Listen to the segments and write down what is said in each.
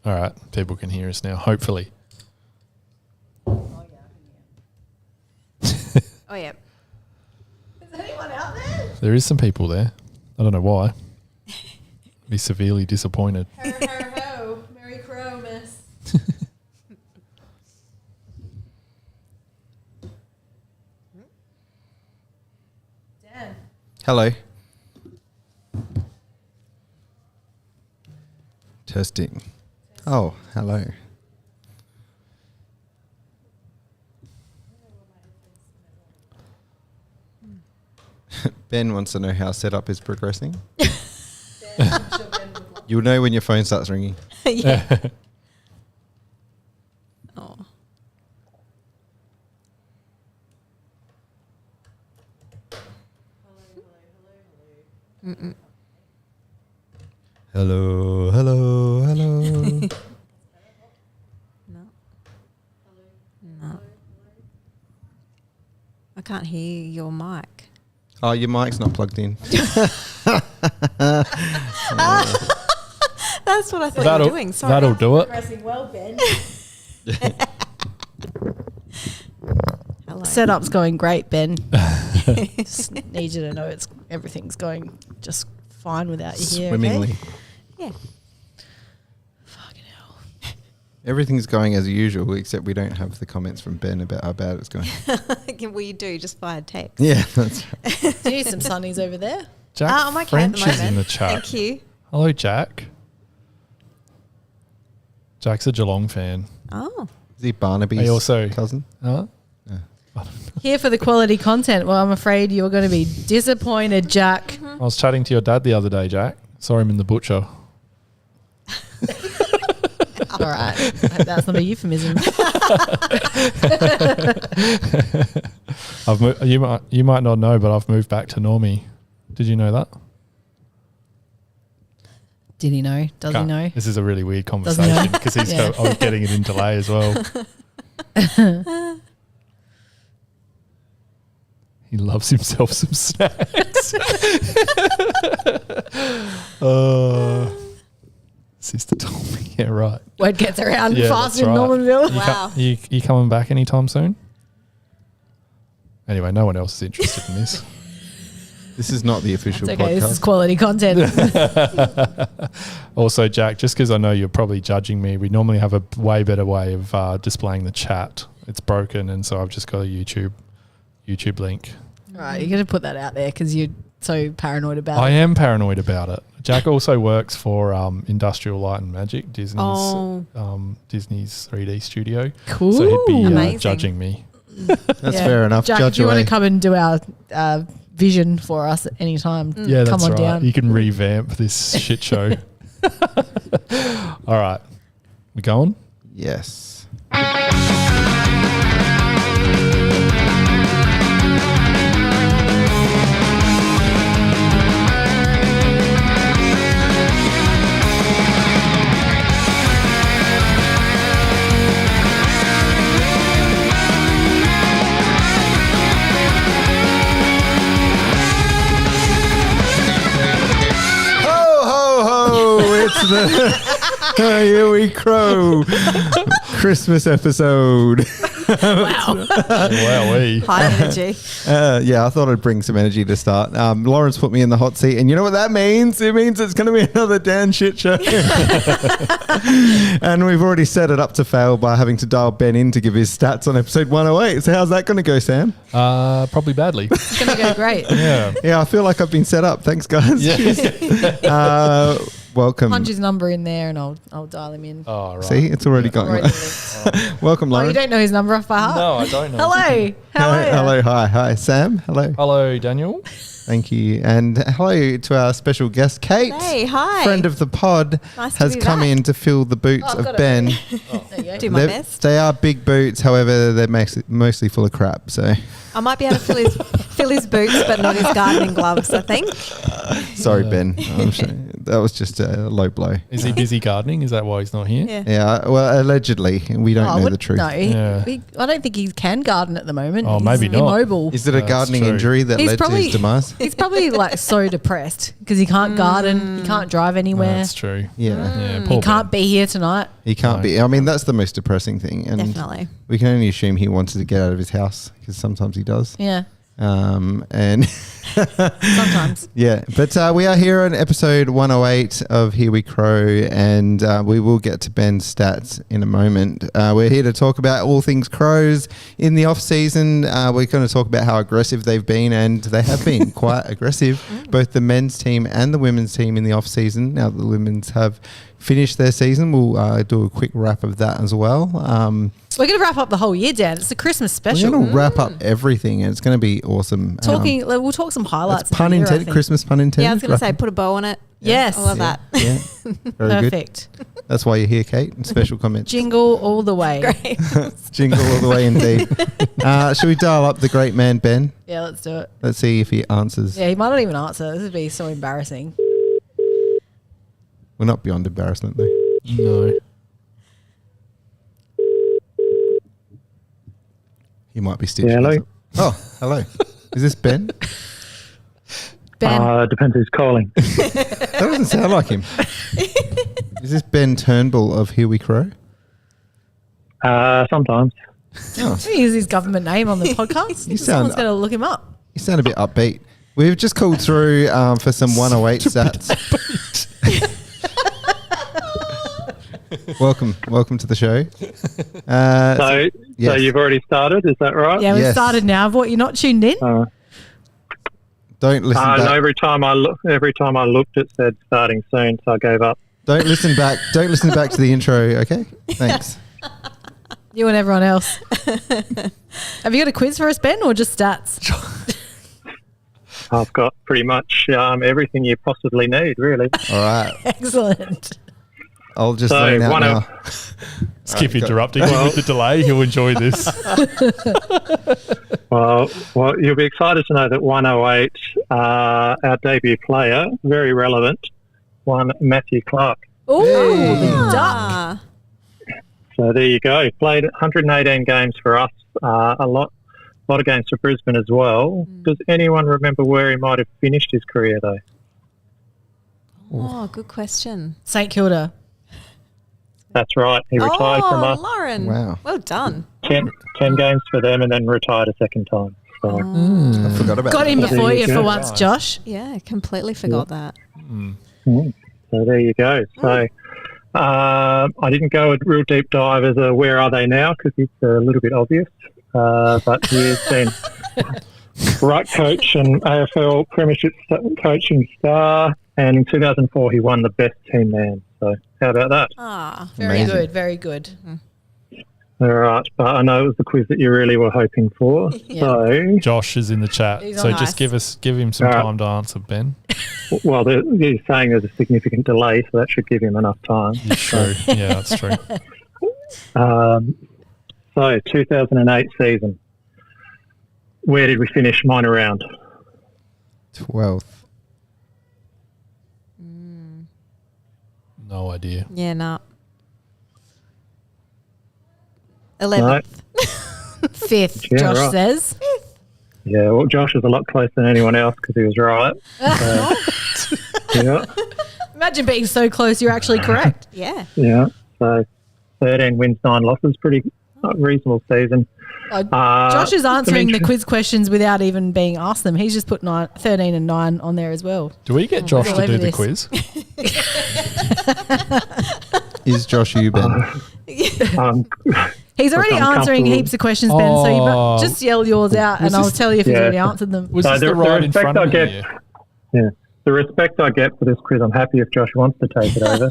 All right, people can hear us now, hopefully. Oh, yeah. Oh, yeah. Is anyone out there? There is some people there. I don't know why. Be severely disappointed. Ho, ho, ho. Merry Christmas. Dan. Hello. Testing. Oh, hello. Ben wants to know how setup is progressing. You'll know when your phone starts ringing. Yeah. Oh. Mm-mm. Hello, hello, hello. No. No. I can't hear your mic. Oh, your mic's not plugged in. That's what I thought you were doing. Sorry. That'll do it. Progressing well, Ben. Hello. Setup's going great, Ben. Just need you to know everything's going just fine without you here. Swimmingly. Okay? Yeah. Fucking hell. Everything's going as usual, except we don't have the comments from Ben about how bad it's going. Well, you do just via text. Yeah, that's right. Do you need some sunnies over there? Jack I'm okay at the French is in moment. the chat. Thank you. Hello, Jack. Jack's a Geelong fan. Oh. Is he Barnaby's He also- cousin? Huh? Here for the quality content. Well, I'm afraid you're going to be disappointed, Jack. I was chatting to your dad the other day, Jack. Saw him in the butcher. All right. I hope that's not a euphemism. You might not know, but I've moved back to Normie. Did you know that? Did he know? Does he Can't- know? This is a really weird Does he know? conversation because he's Yeah. I was getting it in delay as well. He loves himself some snacks. Sister told me. Yeah, right. Word gets around Yeah, fast that's in right. Normanville. Wow. You coming back anytime soon? Anyway, no one else is interested in this. This is not the official It's okay. podcast. This is quality content. Also, Jack, just because I know you're probably judging me, we normally have a way better way of displaying the chat. It's broken, and so I've just got a YouTube link. Right. You're going to put that out there because you're so paranoid about I it. am paranoid about it. Jack also works for Industrial Light and Magic, Disney's Oh. Disney's 3D studio. Cool. So he'd be Amazing. judging me. That's Yeah. fair enough. Jack, Judge if you want away. to come and do our vision for us at any time, Yeah, come that's on right. down. You can revamp this shit show. All right. We going? Yes. Ho, ho, ho! It's the Here We Crow Christmas episode. Wow. Wowee. High energy. Yeah, I thought I'd bring some energy to start. Lawrence put me in the hot seat, and you know what that means? It means it's going to be another Dan shit show. And we've already set it up to fail by having to dial Ben in to give his stats on episode 108. So how's that going to go, Sam? Probably badly. It's going to go great. Yeah. Yeah, I feel like I've been set up. Thanks, guys. Yeah. Welcome. Punch his number in there and I'll dial him in. Oh, right. See, it's already gone. Already linked. Welcome, Oh, you Lauren. don't know his number off by heart? No, I don't know. Hello. How are you? Hello, hi, Sam. Hello. Hello, Daniel. Thank you. And hello to our special guest, Kate. Hey, hi. Friend of the pod, Nice to has be come back. in to fill the boots Oh, I've of got it. Ben. There you go. Do my They're- best. They are big boots, however, they're mostly full of crap. So I might be able to fill his boots, but not his gardening gloves, I think. sorry, Ben. I'm sure That was just a low blow. Is he busy gardening? Is that why he's not here? Yeah. Yeah, well, allegedly. We don't know the truth. No, Yeah. I don't think he can garden at the moment. Oh, maybe He's not. immobile. Is it a That's gardening true. injury that He's led to probably- his demise? He's probably like so depressed because he can't garden, he can't drive anywhere, That's true. Yeah. Yeah, he poor can't be here tonight. He can't No. be. I mean, that's the most depressing thing. And Definitely. we can only assume he wanted to get out of his house because sometimes he does. Yeah, And sometimes. yeah, but we are here on episode 108 of Here We Crow, and we will get to Ben's stats in a moment. We're here to talk about all things Crows in the off season. We're going to talk about how aggressive they've been, and they have been quite aggressive, both the men's team and the women's team in the off season. Now that the women's have finished their season, we'll do a quick wrap of that as well. We're going to wrap up the whole year, Dan. It's a Christmas We're special. going to wrap up everything, and it's going to be awesome. We'll talk some highlights. That's pun of the year, I intended. think. Christmas pun intended. Yeah, I was going to say, Wrap- put a bow on it. Yes. I love that. Yeah, very good. Perfect. That's why you're here, Kate. Special comments. Jingle all the way. Great. Jingle all the way indeed. Should we dial up the great man, Ben? Yeah, let's do it. Let's see if he answers. Yeah, he might not even answer. This would be so embarrassing. We're not beyond embarrassment, though. No. He might be stitching. Yeah, hello. us up. Oh, hello. Is this Ben? Ben, Depends who's calling. That doesn't sound like him. Is this Ben Turnbull of Here We Crow? Sometimes. Oh, can we use his government name on the podcast? You Someone's sound- going to look him up. you sound a bit upbeat. We've just called through for some 108 stats. Welcome to the show. So yes. you've already started, is that right? Yeah, we've Yes. started now. What, you're not tuned in? Don't listen No, back. every time I looked, it said starting soon, so I gave up. Don't listen back. Don't listen back to the intro. Okay. Thanks. You and everyone else. Have you got a quiz for us, Ben, or just stats? I've got pretty much everything you possibly need, really. All right. Excellent. I'll just So, zone out one now. of- Keep interrupting him with the delay. He'll enjoy this. Well, you'll be excited to know that 108, our debut player, very relevant, one Matthew Clark. Oh, Hey. the duck. Ah, So there you go. Played 118 games for us, a lot of games for Brisbane as well. Does anyone remember where he might have finished his career, though? oh, good question. St Kilda. That's right. He retired from us. Lauren. Wow. Well done. 10 games for them and then retired a second time. So I forgot about Got that. him before There you you for go. once, Josh. Yeah, completely forgot that. so there you go. So I didn't go a real deep dive as a where are they now because it's a little bit obvious. But he has been right coach and AFL Premiership coaching star. And in 2004, he won the best team man. So how about that? Ah, Very Amazing. good, very good. All right. But I know it was the quiz that you really were hoping for. Yeah. So, Josh is in the chat, He's so on just ice. give him some All right. time to answer, Ben. well, he's saying there's a significant delay, so that should give him enough time. It's true. Yeah, that's true. So 2008 season. Where did we finish minor round? 12th. No idea. yeah, no. 11th. Fifth, Yeah, Josh right. says. Yeah, well, Josh is a lot closer than anyone else because he was right. Yeah, Imagine being so close, you're actually correct. Yeah. yeah. So 13 wins, 9 losses, pretty reasonable season. Josh is some answering the interest- quiz questions without even being asked them. He's just put 13 and 9 on there as well. Do we get Josh all to do over the this. quiz? Is Josh Euban? He's already I'm answering comfortable. heaps of questions, Ben, so you Oh. just yell yours out and Was I'll this- tell you if he's Yeah. already answered them. Was So this the the right in respect front I of me? get- here? Yeah. The respect I get for this quiz, I'm happy if Josh wants to take it over.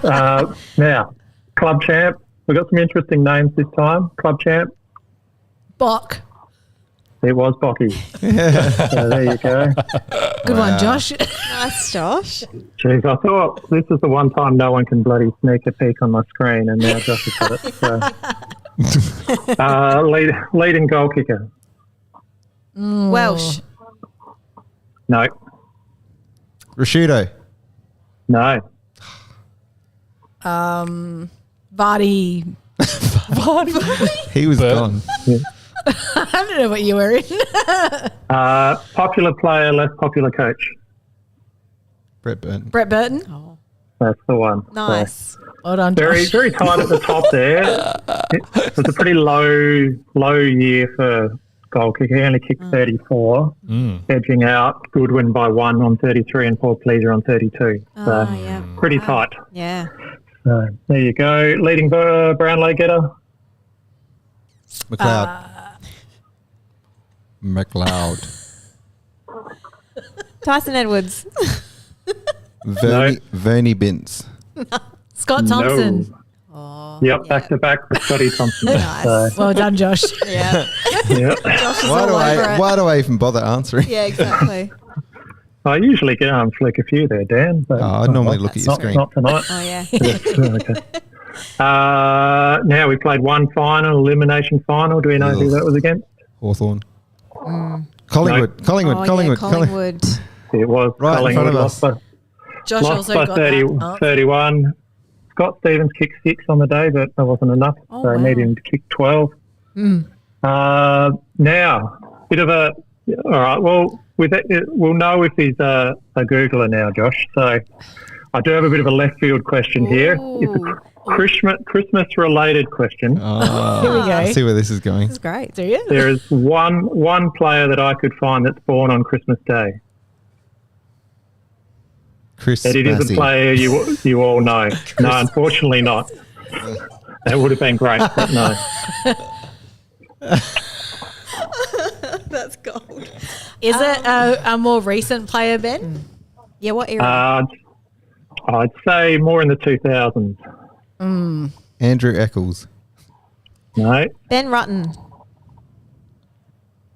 So now, club champ. We've got some interesting names this time. Club champ. Bok. It was Bocky. So there you go. Good Wow. one, Josh. Nice, Josh. Jeez, I thought this is the one time no one can bloody sneak a peek on my screen, and now Josh has got it. So. Leading goal kicker. Welsh. No. Rashudo. No. Vardy. He was Bert. gone. I don't know what you were in. Popular player, less popular coach. Brett Burton. Brett Burton. Oh, That's the one. So, nice. Well done, very, Josh. very tight at the top there. It was a pretty low year for goal kick. He only kicked 34, edging out Goodwin by 1 on 33 and Paul Pleaser on 32. So Oh, yeah. pretty tight. Yeah. So there you go. Leading Brownlow getter. McLeod. McLeod. Tyson Edwards. Vernie Bintz. Scott Thompson. Oh, Yep, back to back for Scotty Thompson. Nice. So, Well done, Josh. yeah. yeah. Josh is Why all do over it. why do I even bother answering? Yeah, exactly. I usually get flick a few there, Dan. But I normally look at your not, screen. Not tonight. Oh, yeah. Okay. Now we played one final, elimination final. Do we know who Ugh. that was against? Hawthorn. Collingwood. Collingwood. Oh, Collingwood. yeah, Collingwood. It was Right in front Collingwood. of us. Josh Lost also by got 30, that. Oh. 31. Scott Stevens kicked 6 on the day, but that wasn't enough. Oh, so I wow. needed him to kick 12. Now, bit of a... All right, well, with that, we'll know if he's a Googler now, Josh. So I do have a bit of a left field question here. It's a Christmas-related question. Here we go. I see where this is going. That's great. Do you? There is one player that I could find that's born on Christmas Day. Chris And it is Massey. a player you all know. No, unfortunately not. That would have been great, but no. That's gold. Is it a more recent player, Ben? Yeah, what era? I'd say more in the 2000s. Andrew Eccles. No, Ben Rutten.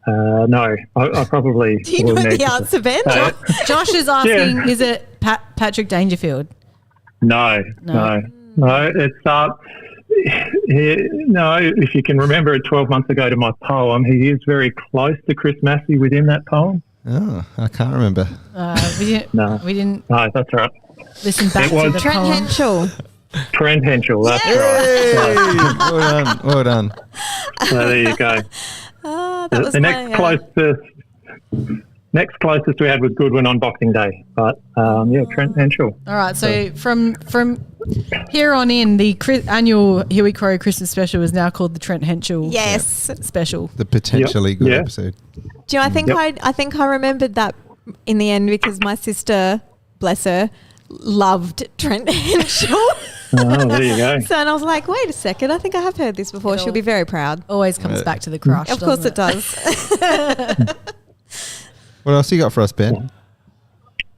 no. I probably. Do you will know need the to answer, Ben? say it. Josh is asking, is it Patrick Dangerfield? No. It's no. If you can remember it 12 months ago to my poem, he is very close to Chris Massey within that poem. Oh, I can't remember. No. We didn't No, that's right. listen back It was to the Trent poem. Henschel. Trent Henschel. That's right. Hey! Well done. Well done. So there you go. Oh, that was The my, next closest we had was Goodwin on Boxing Day, but Trent Henschel. All right, so from here on in, the annual Here We Crow Christmas special is now called the Trent Henschel Yes. special. The potentially good Yeah. episode. Do you know, I think I think I remembered that in the end because my sister, bless her, loved Trent Henschel. Oh, there you go. So and I was like, wait a second, I think I have heard this before. She'll be very proud. Always comes back to the crush. Of course it does. does. What else you got for us, Ben?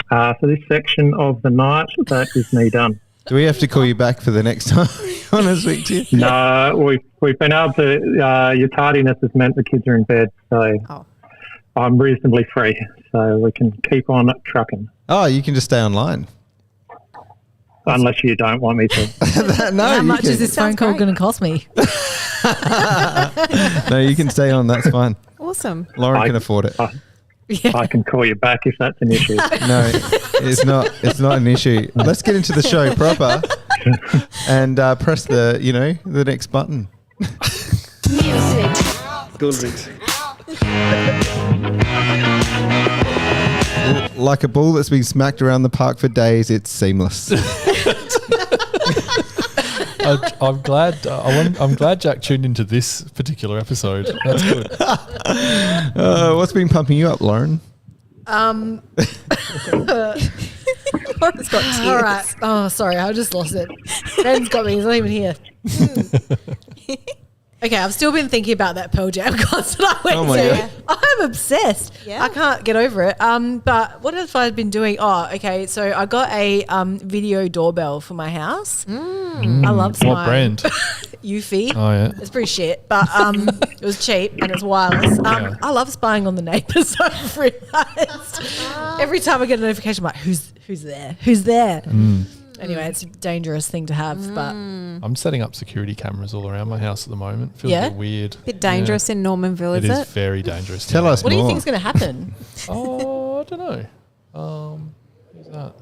For this section of the night, that is me done. Do we have to call you back for the next time we want to speak to you? No, we've been able to. Your tardiness has meant the kids are in bed, so I'm reasonably free, so we can keep on trucking. Oh, you can just stay online. Unless you don't want me to. No, How you much can. is this phone call great. going to cost me? No, you can stay on. That's fine. Awesome. Lauren I- can afford it. I can call you back if that's an issue. No, it's not. It's not an issue. Let's get into the show proper and press the next button. Like a ball that's been smacked around the park for days, it's seamless. I'm glad. I'm glad Jack tuned into this particular episode. That's good. What's been pumping you up, Lauren? Lauren's got tears. All right. Oh, sorry, I just lost it. Ben's got me. He's not even here. Okay, I've still been thinking about that Pearl Jam concert I went Oh my to. God. I'm obsessed. Yeah. I can't get over it. But what have I been doing? Oh, okay. So I got a video doorbell for my house. I love What brand? Eufy. Oh yeah. It's pretty shit, but it was cheap and it's wireless. Yeah. I love spying on the neighbours. I've realised every time I get a notification, I'm like, who's there? Who's there? Anyway, it's a dangerous thing to have, but I'm setting up security cameras all around my house at the moment. Feels Yeah? a bit weird. Bit dangerous in Normanville, Yeah. is It it? is very dangerous. Tell us what do you more. think's going to happen? Oh, I don't know. Who's that?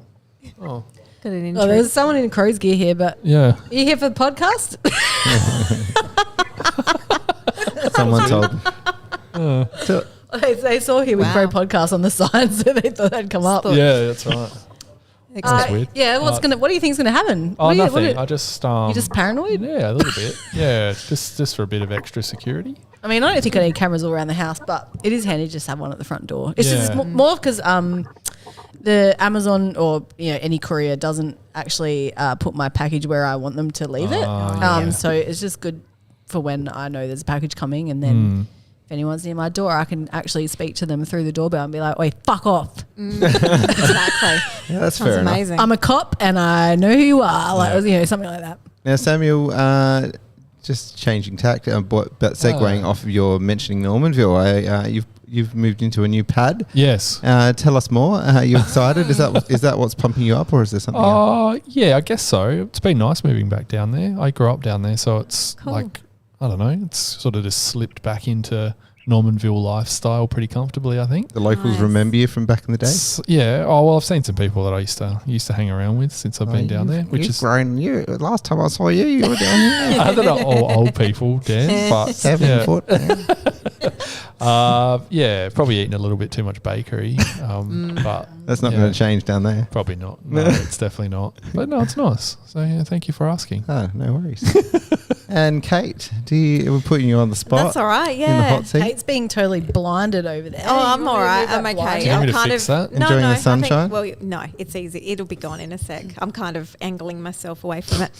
Oh, Got an Oh, intro. there's someone in crow's gear here, but Yeah. are you here for the podcast? Someone told. So, They saw here with Wow. Crow Podcast on the sign, so they thought they'd come up. Yeah, that's right. That's weird. Yeah, what do you think's going to happen? Oh, What do you- nothing. what I just you just paranoid? yeah, a little bit. Yeah, just for a bit of extra security. I mean, I don't think I need cameras all around the house, but it is handy just to have one at the front door. It's just Yeah. more because the Amazon or any courier doesn't actually put my package where I want them to leave it. yeah. So it's just good for when I know there's a package coming, and then if anyone's near my door, I can actually speak to them through the doorbell and be like, "Wait, fuck off! Exactly. yeah, that's Sounds fair enough. amazing. I'm a cop and I know who you are." Like something like that. Now, Samuel, just changing tack, but segueing off of your mentioning Normanville, you've moved into a new pad. Yes. Tell us more. Are you excited? Is that what's pumping you up, or is there something else? Yeah, I guess so. It's been nice moving back down there. I grew up down there, so it's Cool. like, I don't know, it's sort of just slipped back into Normanville lifestyle pretty comfortably, I think. The locals Nice. remember you from back in the day. Yeah. Oh well, I've seen some people that I used to hang around with since I've been down there, which you've is grown. Last time I saw you, you were down here. I don't know, all old people, Dan, but 7 yeah. foot. Yeah, probably eating a little bit too much bakery, but That's not yeah, going to change down there. Probably not. No, it's definitely not. But no, it's nice. So yeah, thank you for asking. Oh, no worries. And Kate, we're putting you on the spot. That's all right. In the Yeah. hot seat. Kate's being totally blinded over there. Oh, I'm You all want me to right. move that I'm okay. blind? Do you want I'm me to kind fix of that? Enjoying the I think- sunshine? well, no, it's easy. It'll be gone in a sec. I'm kind of angling myself away from it.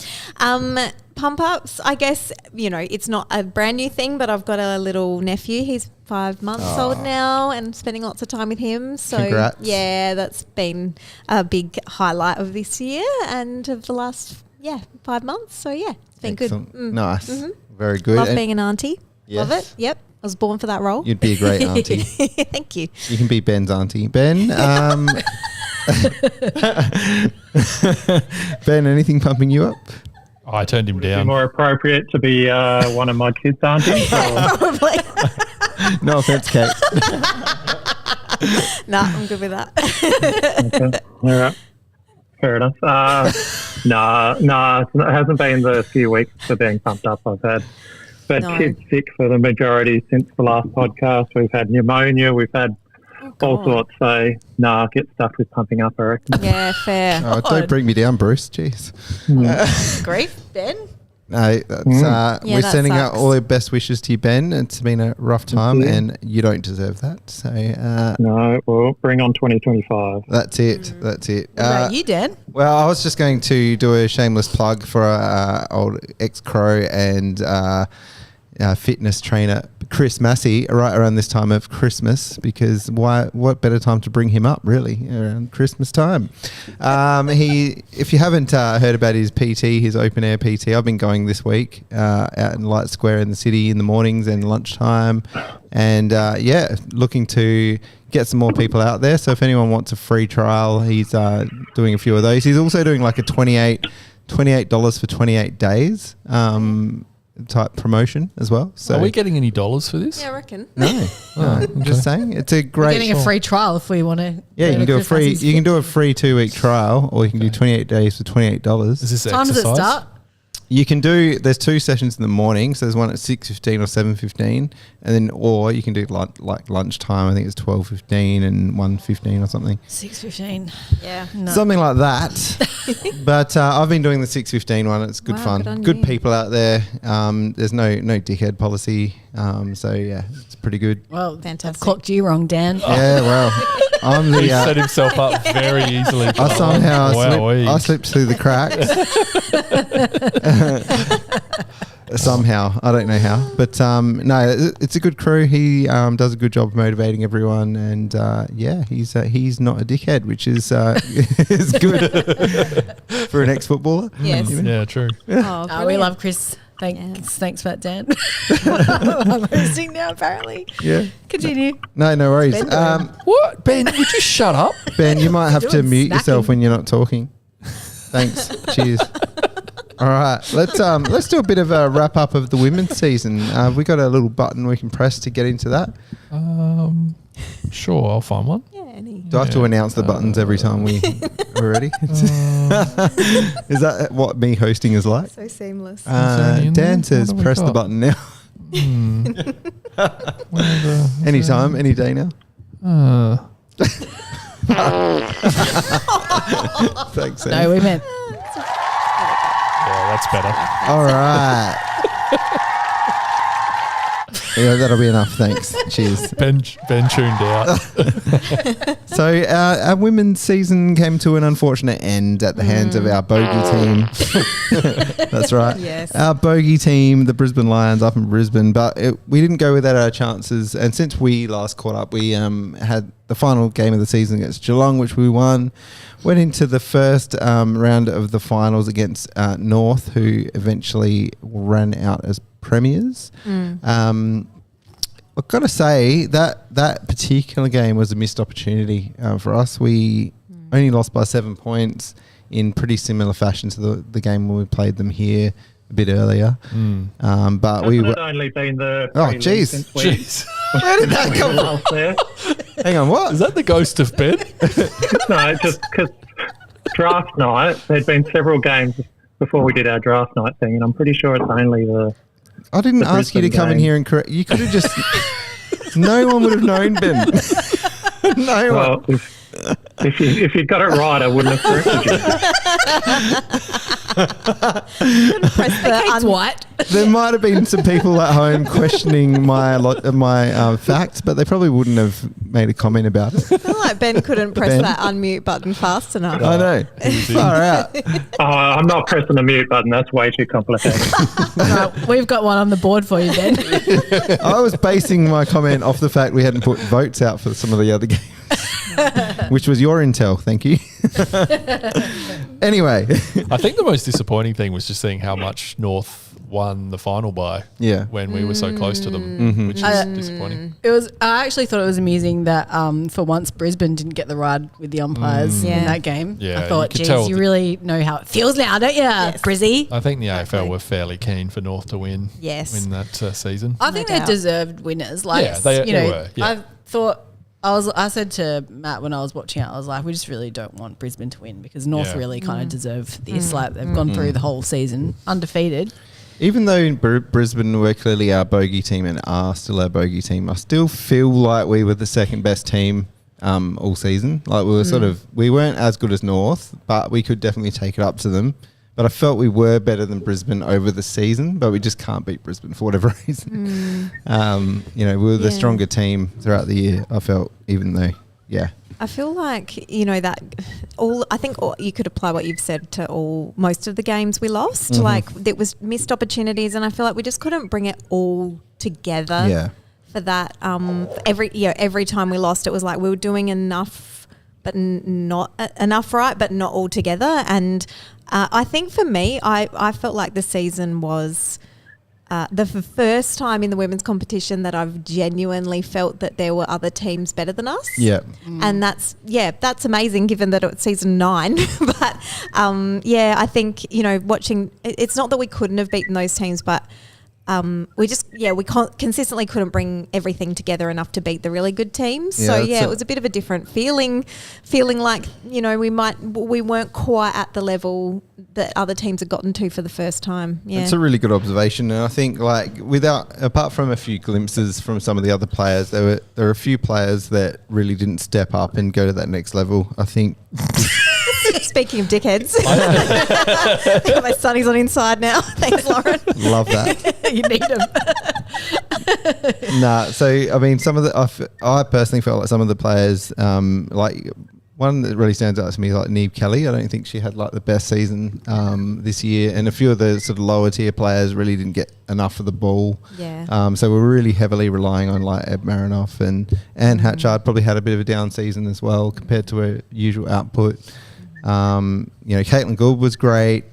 Pump ups. I guess it's not a brand new thing, but I've got a little nephew. He's 5 months old now, and spending lots of time with him. So Congrats. yeah, that's been a big highlight of this year and of the last 5 months. So yeah, it's been Excellent. good. Nice. Very good. Love And being an auntie. Love Yes. it. Yep. I was born for that role. You'd be a great auntie. Thank you. You can be Ben's auntie. Ben, Ben, anything pumping you up? I turned him Be down. more appropriate to be one of my kids' aunties. Or, Probably. No offense, Kate. Nah, I'm good with that. okay. All right. Fair enough. It hasn't been the few weeks for being pumped up I've had. But No. kids sick for the majority since the last podcast. We've had pneumonia. We've had all God. sorts. So, get stuck with pumping up, I reckon. Yeah, fair. Oh, don't bring me down, Bruce. Jeez. Grief, Ben. No, that's, Yeah, we're that sending out sucks. all our best wishes to you, Ben. It's been a rough time, you. and you don't deserve that. So No, we'll bring on 2025. that's it. That's it. What about you, Dan? Well, I was just going to do a shameless plug for old ex-Crow and fitness trainer Chris Massey right around this time of Christmas, because what better time to bring him up really around Christmas time. If you haven't heard about his PT, his open air PT, I've been going this week out in Light Square in the city in the mornings and lunchtime, and looking to get some more people out there. So if anyone wants a free trial, he's doing a few of those. He's also doing like a $28 for 28 days type promotion as well. So Are we getting any dollars for this? Yeah, I reckon. no, I'm just saying it's a We're great. getting a free trial if we want to. Yeah, you can do a free. You can do a free 2-week trial, or you can do 28 days for $28. Is this Time does it exercise? start? You can do. There's 2 sessions in the morning. So there's one at 6:15 or 7:15, and then or you can do like lunchtime. I think it's 12:15 and 1:15 or something. 6:15. Yeah. No. Something like that. But I've been doing the 6:15 one. It's good Wow, fun. good on Good you. people out there. There's no dickhead policy. So yeah, it's pretty good. Well, Fantastic. I've clocked you wrong, Dan. Yeah, well, I'm He the. set himself up very easily. I somehow Wowee. slipped through the cracks. Somehow, I don't know how, but no, it's a good crew. He does a good job of motivating everyone, and he's not a dickhead, which is is good for an ex-footballer. Yes. You know? Yeah, true. Oh, We brilliant. love Chris. Thanks for that, Dan. I'm hosting now, apparently. Yeah. Continue. No worries. Ben, What? Ben, would you shut up? Ben, you might have to Doing mute yourself snacking. when you're not talking. Thanks. Cheers. All right, let's do a bit of a wrap up of the women's season. We got a little button we can press to get into that. Sure, I'll find one. Yeah, any. Do I have to announce the buttons every time we're ready? Is that what me hosting is like? So seamless. Dan says What have we press the got? button now. Anytime, any day now. Thanks, Sam. No, we meant Yeah, that's better. All right. Yeah, that'll be enough. Thanks. Cheers. Ben tuned out. So our women's season came to an unfortunate end at the hands of our bogey team. That's right. Yes. Our bogey team, the Brisbane Lions up in Brisbane, but we didn't go without our chances. And since we last caught up, we had the final game of the season against Geelong, which we won. Went into the first round of the finals against North, who eventually ran out as premiers. I've got to say that particular game was a missed opportunity for us. We only lost by 7 points in pretty similar fashion to the game when we played them here a bit earlier. But we Hasn't were. it only been the Oh, prelude jeez. since we Jeez. Where did that come from? lost there? Hang on, what? Is that the ghost of Ben? No, just because draft night, there'd been several games before we did our draft night thing, and I'm pretty sure it's only the. I didn't the ask you to Brisbane come in game. here and correct. You could have just. No one would have known, Ben. No one. Well, if you'd got it right, I wouldn't have corrected you. Press the Kate's white. There might have been some people at home questioning my facts, but they probably wouldn't have made a comment about it. I feel like Ben couldn't press Ben? that unmute button fast enough. I know. Far out. Oh, I'm not pressing the mute button. That's way too complicated. We've got one on the board for you, Ben. I was basing my comment off the fact we hadn't put votes out for some of the other games, which was your intel. Thank you. Anyway, I think the most disappointing thing was just seeing how much North won the final by yeah. when we were so close to them, which is disappointing. It was. I actually thought it was amusing that for once Brisbane didn't get the ride with the umpires in Yeah. that game. Yeah, I thought, you could geez, tell you the- really know how it feels now, don't you, Brizzy? I think the Exactly. AFL were fairly keen for North to win that season. I think No they're doubt. deserved winners. Like, Yeah, they were, yeah. I thought. I said to Matt when I was watching it, I was like, we just really don't want Brisbane to win because North Yeah. really kind of deserve this. Like, they've gone through the whole season undefeated. Even though Brisbane were clearly our bogey team and are still our bogey team, I still feel like we were the second best team all season. Like we were we weren't as good as North, but we could definitely take it up to them. But I felt we were better than Brisbane over the season, but we just can't beat Brisbane for whatever reason. We were the stronger team throughout the year, I felt, even though, I feel like, that I think you could apply what you've said to most of the games we lost. Like it was missed opportunities, and I feel like we just couldn't bring it all together. Yeah. For that, every time we lost, it was like we were doing enough, but not enough right, but not all together. And I think for me, I felt like the season was the first time in the women's competition that I've genuinely felt that there were other teams better than us. Yeah. And that's amazing given that it's season 9. But I think, watching, it's not that we couldn't have beaten those teams, but we consistently couldn't bring everything together enough to beat the really good teams. Yeah, It was a bit of a different feeling like, we weren't quite at the level that other teams had gotten to for the first time. Yeah. It's a really good observation, and I think apart from a few glimpses from some of the other players, there were a few players that really didn't step up and go to that next level. I think. Speaking of dickheads, my sonny's on inside now. Thanks, Lauren. Love that. You need them. Nah, so I mean, I personally felt like some of the players, like one that really stands out to me, like Neve Kelly. I don't think she had like the best season this year, and a few of the sort of lower tier players really didn't get enough of the ball. Yeah. So we're really heavily relying on like Eb Marinoff and Anne Hatchard probably had a bit of a down season as well compared to her usual output. Caitlin Gould was great.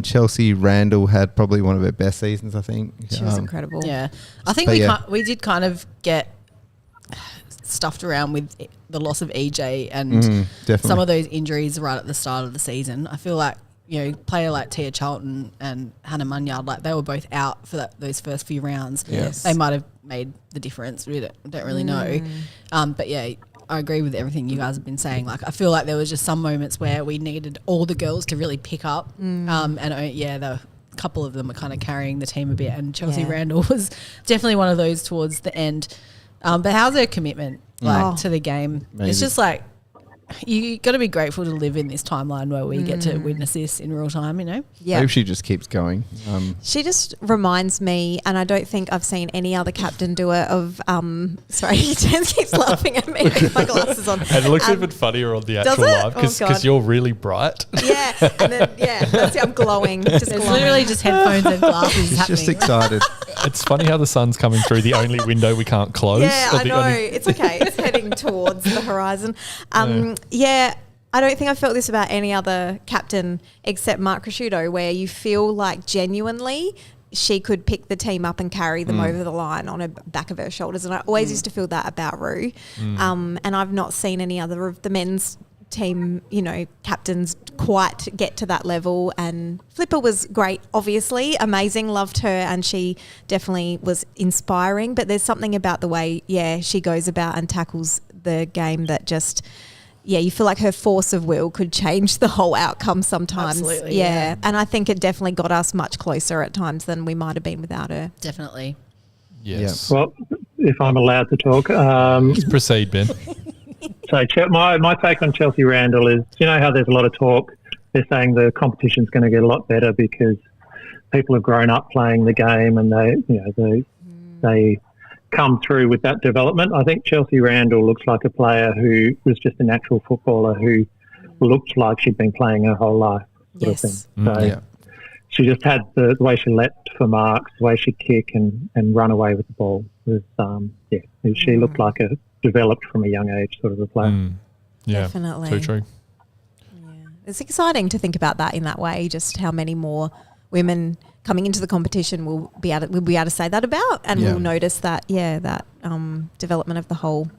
Chelsea Randall had probably one of her best seasons, I think. She was incredible. Yeah. I think we did kind of get stuffed around with the loss of EJ and definitely. some of those injuries right at the start of the season. I feel like, player like Tia Charlton and Hannah Munyard, like they were both out for those first few rounds. Yes. They might have made the difference. We don't really know. But yeah, I agree with everything you guys have been saying. Like, I feel like there was just some moments where we needed all the girls to really pick up. A couple of them are kind of carrying the team a bit, and Chelsea Randall was definitely one of those towards the end. But how's her commitment to the game? Amazing. It's just like, you got to be grateful to live in this timeline where we get to witness this in real time, you know? Yeah. Maybe she just keeps going. She just reminds me, and I don't think I've seen any other captain do it, of, sorry, Jen keeps laughing at me with my glasses on. And it looks even funnier on the does actual it? live Oh, because God. you're really bright. Yeah, and then, that's it, I'm glowing. Just It's glowing. literally just headphones and glasses She's happening. just excited. It's funny how the sun's coming through the only window we can't close. Yeah, or I the know. only- It's okay. It's heading towards the horizon. I don't think I felt this about any other captain except Mark Cresciuto, where you feel like genuinely she could pick the team up and carry them over the line on the back of her shoulders. And I always used to feel that about Rue. And I've not seen any other of the men's team, captains quite get to that level. And Flipper was great, obviously, amazing, loved her, and she definitely was inspiring. But there's something about the way, she goes about and tackles the game that just... Yeah, you feel like her force of will could change the whole outcome sometimes. Absolutely, yeah. yeah. And I think it definitely got us much closer at times than we might have been without her. Definitely. Yes. Well, if I'm allowed to talk, Let's proceed, Ben. so my take on Chelsea Randall is, you know how there's a lot of talk. They're saying the competition's going to get a lot better because people have grown up playing the game and they come through with that development. I think Chelsea Randall looks like a player who was just a natural footballer who looked like she'd been playing her whole life. Sort of Yes. thing. So Yeah. she just had the way she leapt for marks, the way she kick and run away with the ball. Was she looked like a developed from a young age sort of a player. Yeah. Definitely. Too true. It's exciting to think about that in that way, just how many more women coming into the competition we'll be able to say that about, and Yeah. we'll notice that development of the whole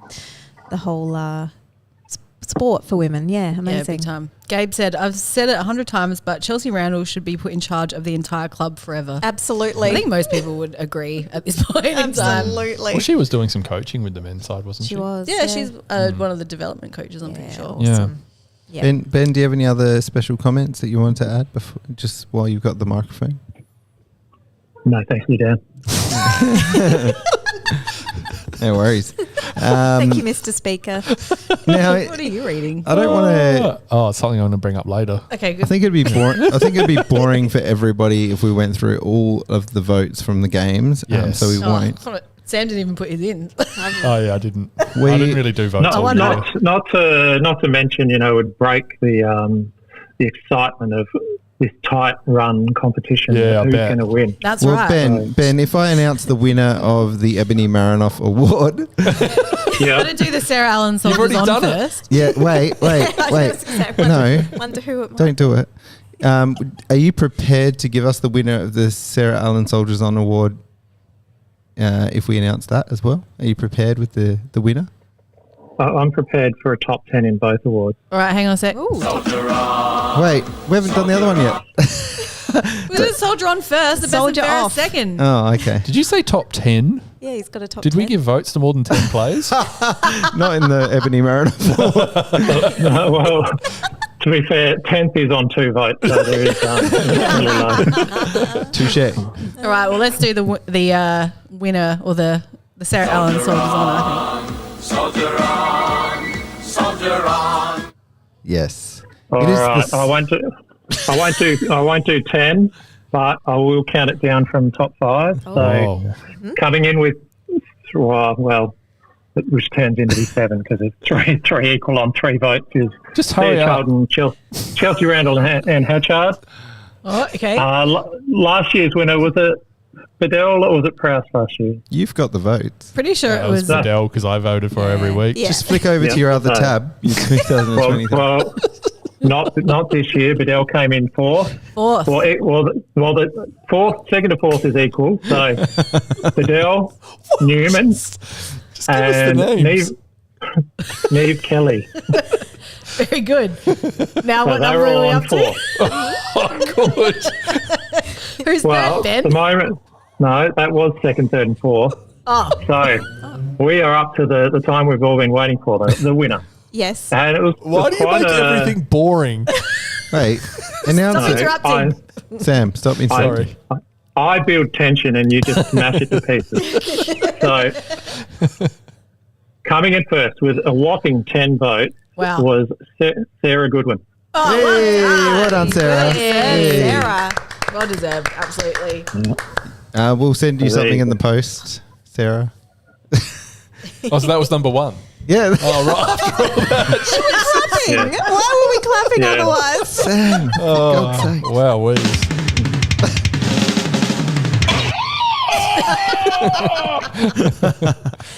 sport for women. Yeah, Yeah, amazing. big time. Gabe said, I've said it 100 times, but Chelsea Randall should be put in charge of the entire club forever. Absolutely. I think most people would agree at this point in time. Absolutely. Well, she was doing some coaching with the men's side, wasn't she? She was. Yeah, she's one of the development coaches, I'm pretty sure. Yeah. Awesome. Yeah. Ben, do you have any other special comments that you want to add before, just while you've got the microphone? No, thank you, Dan. No worries. Thank you, Mr. Speaker. Now, What are you reading? I don't want to. Oh, it's something I'm going to bring up later. Okay, I good. think it'd be boring. I think it'd be boring for everybody if we went through all of the votes from the games. Yes. So we Oh, won't. hold on. Sam didn't even put his in. Oh, yeah, I didn't. We- I didn't really do votes. Not, all year. not to mention, would break the excitement of this tight run competition. Yeah, I Who's bet. going to win? That's Well, right. Ben, if I announce the winner of the Ebony Marinoff Award, Yeah. Got to do the Sarah Allen You've soldiers already on done it. first. yeah, wait, no, Wonder who it might don't do it. Are you prepared to give us the winner of the Sarah Allen Soldiers On Award if we announce that as well? Are you prepared with the winner? I'm prepared for a top 10 in both awards. All right, hang on a sec. Ooh. Wait, we haven't done the other one yet. We did Soldier on first, the Soldier best and off. fairest second. Oh, okay. Did you say top 10? Yeah, he's got a top Did 10. we give votes to more than 10 players? Not in the Ebony Marinoff Award. Well, to be fair, 10th is on 2 votes, so there is really low. Touche. All right, well, let's do the winner or the Sarah Allen Soldiers on, I think. Yes. All It is right, the- I won't do 10, but I will count it down from top 5. So Oh. coming in with, which turns into be 7 because it's three equal on 3 votes is Just hurry up. Fairchild and Chelsea Randall and Hatchard. Oh, okay. Last year's winner, was it Bedell or was it Prowse last year? You've got the votes. Pretty sure That it was was. Fidel because I voted for her every week. Yeah. Just flick over to Yeah. your other No. tab. Your 2020 tab. Well, not this year. Bedell came in 4th. Fourth. The 4th, 2nd to 4th is equal. So Bedell, Newman, Just give us the and names. Neve Kelly. Very good. Now, So what they number were are all we on up 4. to? Oh, good. Who's Well, third, the Ben? moment. No, that was 2nd, 3rd, and 4th. Oh, So we are up to the time we've all been waiting for, the winner. Yes. And it was Why do you quite make everything boring? Wait, announce Stop it. interrupting. Sam, stop me. Sorry. I build tension and you just smash it to pieces. So, coming in first with a whopping 10 votes Wow. was Sarah Goodwin. Oh, Hey, well done, Sarah. Yes, Sarah. Well deserved, absolutely. We'll send you There something you in go. the post, Sarah. Oh, so that was number one. Yeah. Oh, right. Clapping. Why were we clapping Yeah. otherwise? Sam. God's sake. Wow, we.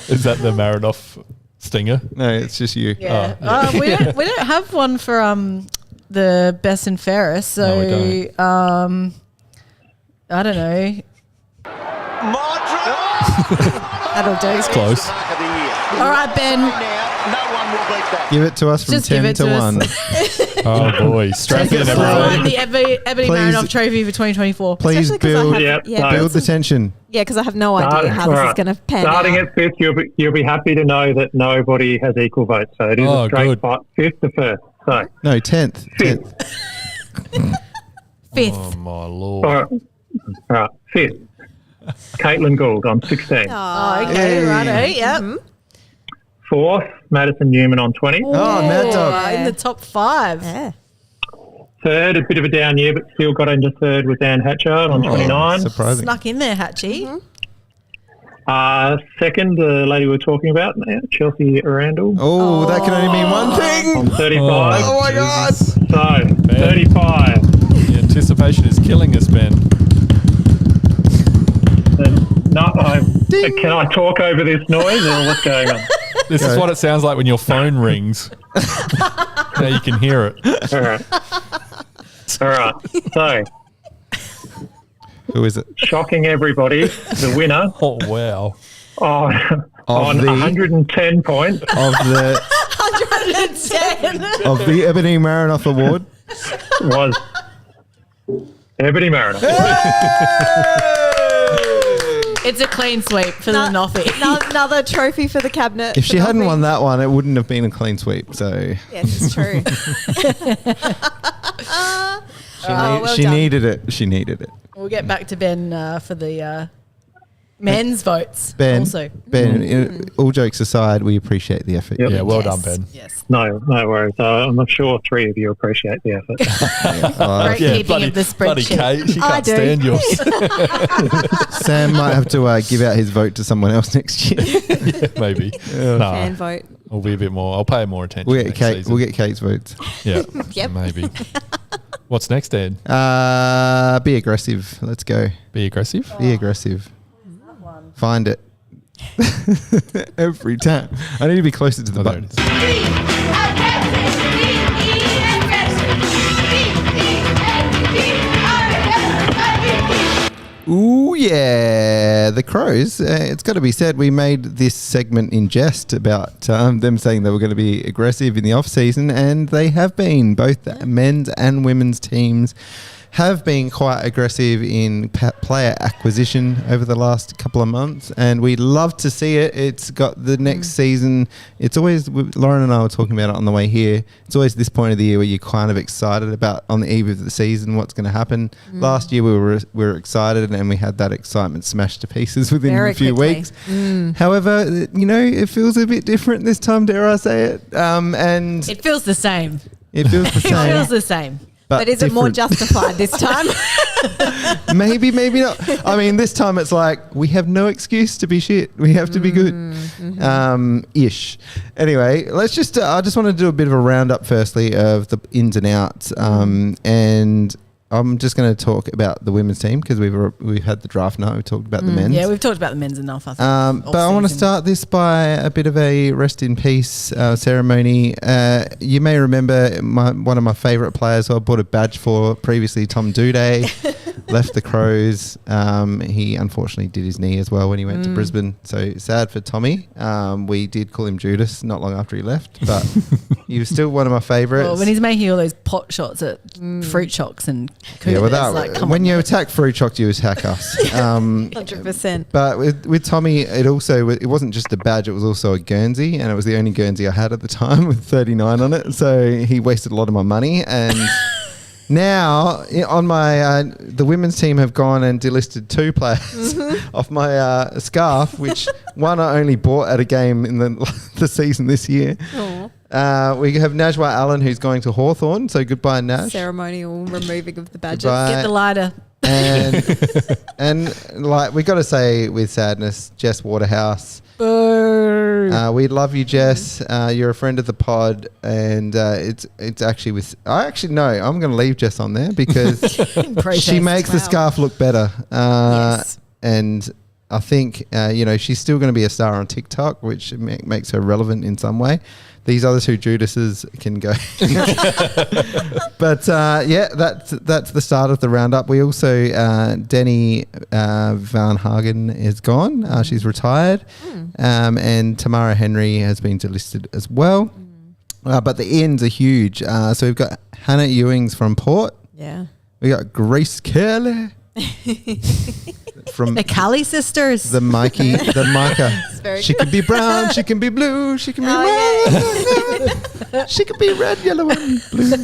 Is that the Marinoff stinger? No, it's just you. Yeah. Oh, yeah. We don't have one for the best and fairest, so No, we don't. I don't know. That'll do. Close. All right, Ben. Give it to us from Just give 10 it to to 1. us. Oh boy, strap in Won everyone. the Ebony Please- Marinoff Trophy for 2024. Please Especially 'cause I build, have- Yeah, yeah, so- build the tension. Yeah, because I have no idea how this is going to pan Starting out. at fifth, you'll be happy to know that nobody has equal votes. So it is Oh, a straight good. fight, fifth to first. So, No, 10th. fifth. 10th. Fifth. Oh my lord. All right, fifth. Caitlin Gould on 16. Oh, okay, Hey. righto, yep. Fourth, Madison Newman on 20. Oh, Mad Dog. In the top 5. Yeah. Third, a bit of a down year, but still got into third with Dan Hatchard on 29. Surprising. Snuck in there, Hatchie. Second, the lady we were talking about, Chelsea Randall Oh, that can only mean one thing. on 35. Oh, my God. So, 35. The anticipation is killing us, Ben. Can I talk over this noise or what's going on? This is Go. what it sounds like when your phone rings. Now you can hear it. All right. All right. So, Who is it? shocking everybody, the winner Oh wow. on the- 110 points Of the 110. of the Ebony Marinoff Award. was Ebony Mariner. It's a clean sweep for the Noffy. Another trophy for the cabinet. If for she hadn't Noffy. won that one, it wouldn't have been a clean sweep. So Yes, it's true. well she done. needed it. She needed it. We'll get back to Ben for the men's votes. Ben, Also. all jokes aside, we appreciate the effort. Yep. Yeah, well Yes. done, Ben. Yes. No worries. I'm sure three of you appreciate the effort. Great keeping bloody, of the bloody spreadsheet. Kate, she I can't do. stand yours. Sam might have to give out his vote to someone else next year. Yeah, maybe. Fan No, vote. I'll be a bit more. I'll pay more attention. We'll get next Kate. season. We'll get Kate's votes. Yeah, Yep. maybe. What's next, Ed? Be aggressive. Let's go. Be aggressive. Be aggressive. Find it. Every time. I need to be closer to the Oh, there it button. is. Ooh, yeah. The Crows. It's got to be said, we made this segment in jest about them saying they were going to be aggressive in the off-season, and they have been. Both the men's and women's teams have been quite aggressive in player acquisition over the last couple of months, and we love to see it. It's got the next season. It's always, Lauren and I were talking about it on the way here, it's always this point of the year where you're kind of excited about on the eve of the season what's going to happen. Last year we were excited, and we had that excitement smashed to pieces within Very a few quickly. weeks. However, it feels a bit different this time, dare I say it. And It feels the same. it feels the It feels same. the same. But is it more different. justified this time? Maybe not. I mean, this time it's like we have no excuse to be shit. We have to be good, ish. Anyway, let's just. I just want to do a bit of a roundup, firstly, of the ins and outs, and I'm just going to talk about the women's team because we've had the draft night. We've talked about the men's. Yeah, we've talked about the men's enough, I think. But I want to Off-season. start this by a bit of a rest in peace ceremony. You may remember one of my favourite players who I bought a badge for previously, Tom Duday, left the Crows. He unfortunately did his knee as well when he went to Brisbane. So sad for Tommy. We did call him Judas not long after he left, but he was still one of my favourites. Well, when he's making all those pot shots at Fruit Shocks and yeah, well, Cougars, like, come when on. you attack Fruit Shock, you attack us. 100%. But with Tommy, it wasn't just a badge; it was also a Guernsey, and it was the only Guernsey I had at the time with 39 on it. So he wasted a lot of my money, and now on my the women's team have gone and delisted 2 players off my scarf, which one I only bought at a game in the season this year. We have Najwa Allen, who's going to Hawthorn. So goodbye, Nash. Ceremonial removing of the badges. Goodbye. Get the lighter. And like we got to say with sadness, Jess Waterhouse. Boo. We love you, Jess. You're a friend of the pod, and it's actually I'm going to leave Jess on there because she makes the scarf look better. Yes. And I think she's still going to be a star on TikTok, which makes her relevant in some way. These other 2 Judases can go. But that's the start of the roundup. We also, Denny Van Hagen is gone. She's retired. And Tamara Henry has been delisted as well. But the ends are huge. So we've got Hannah Ewings from Port. Yeah. We got Grace Kelly. From The Kelly sisters. the Micah. very She can be brown, she can be blue, she can be red. She can be red, yellow, and blue.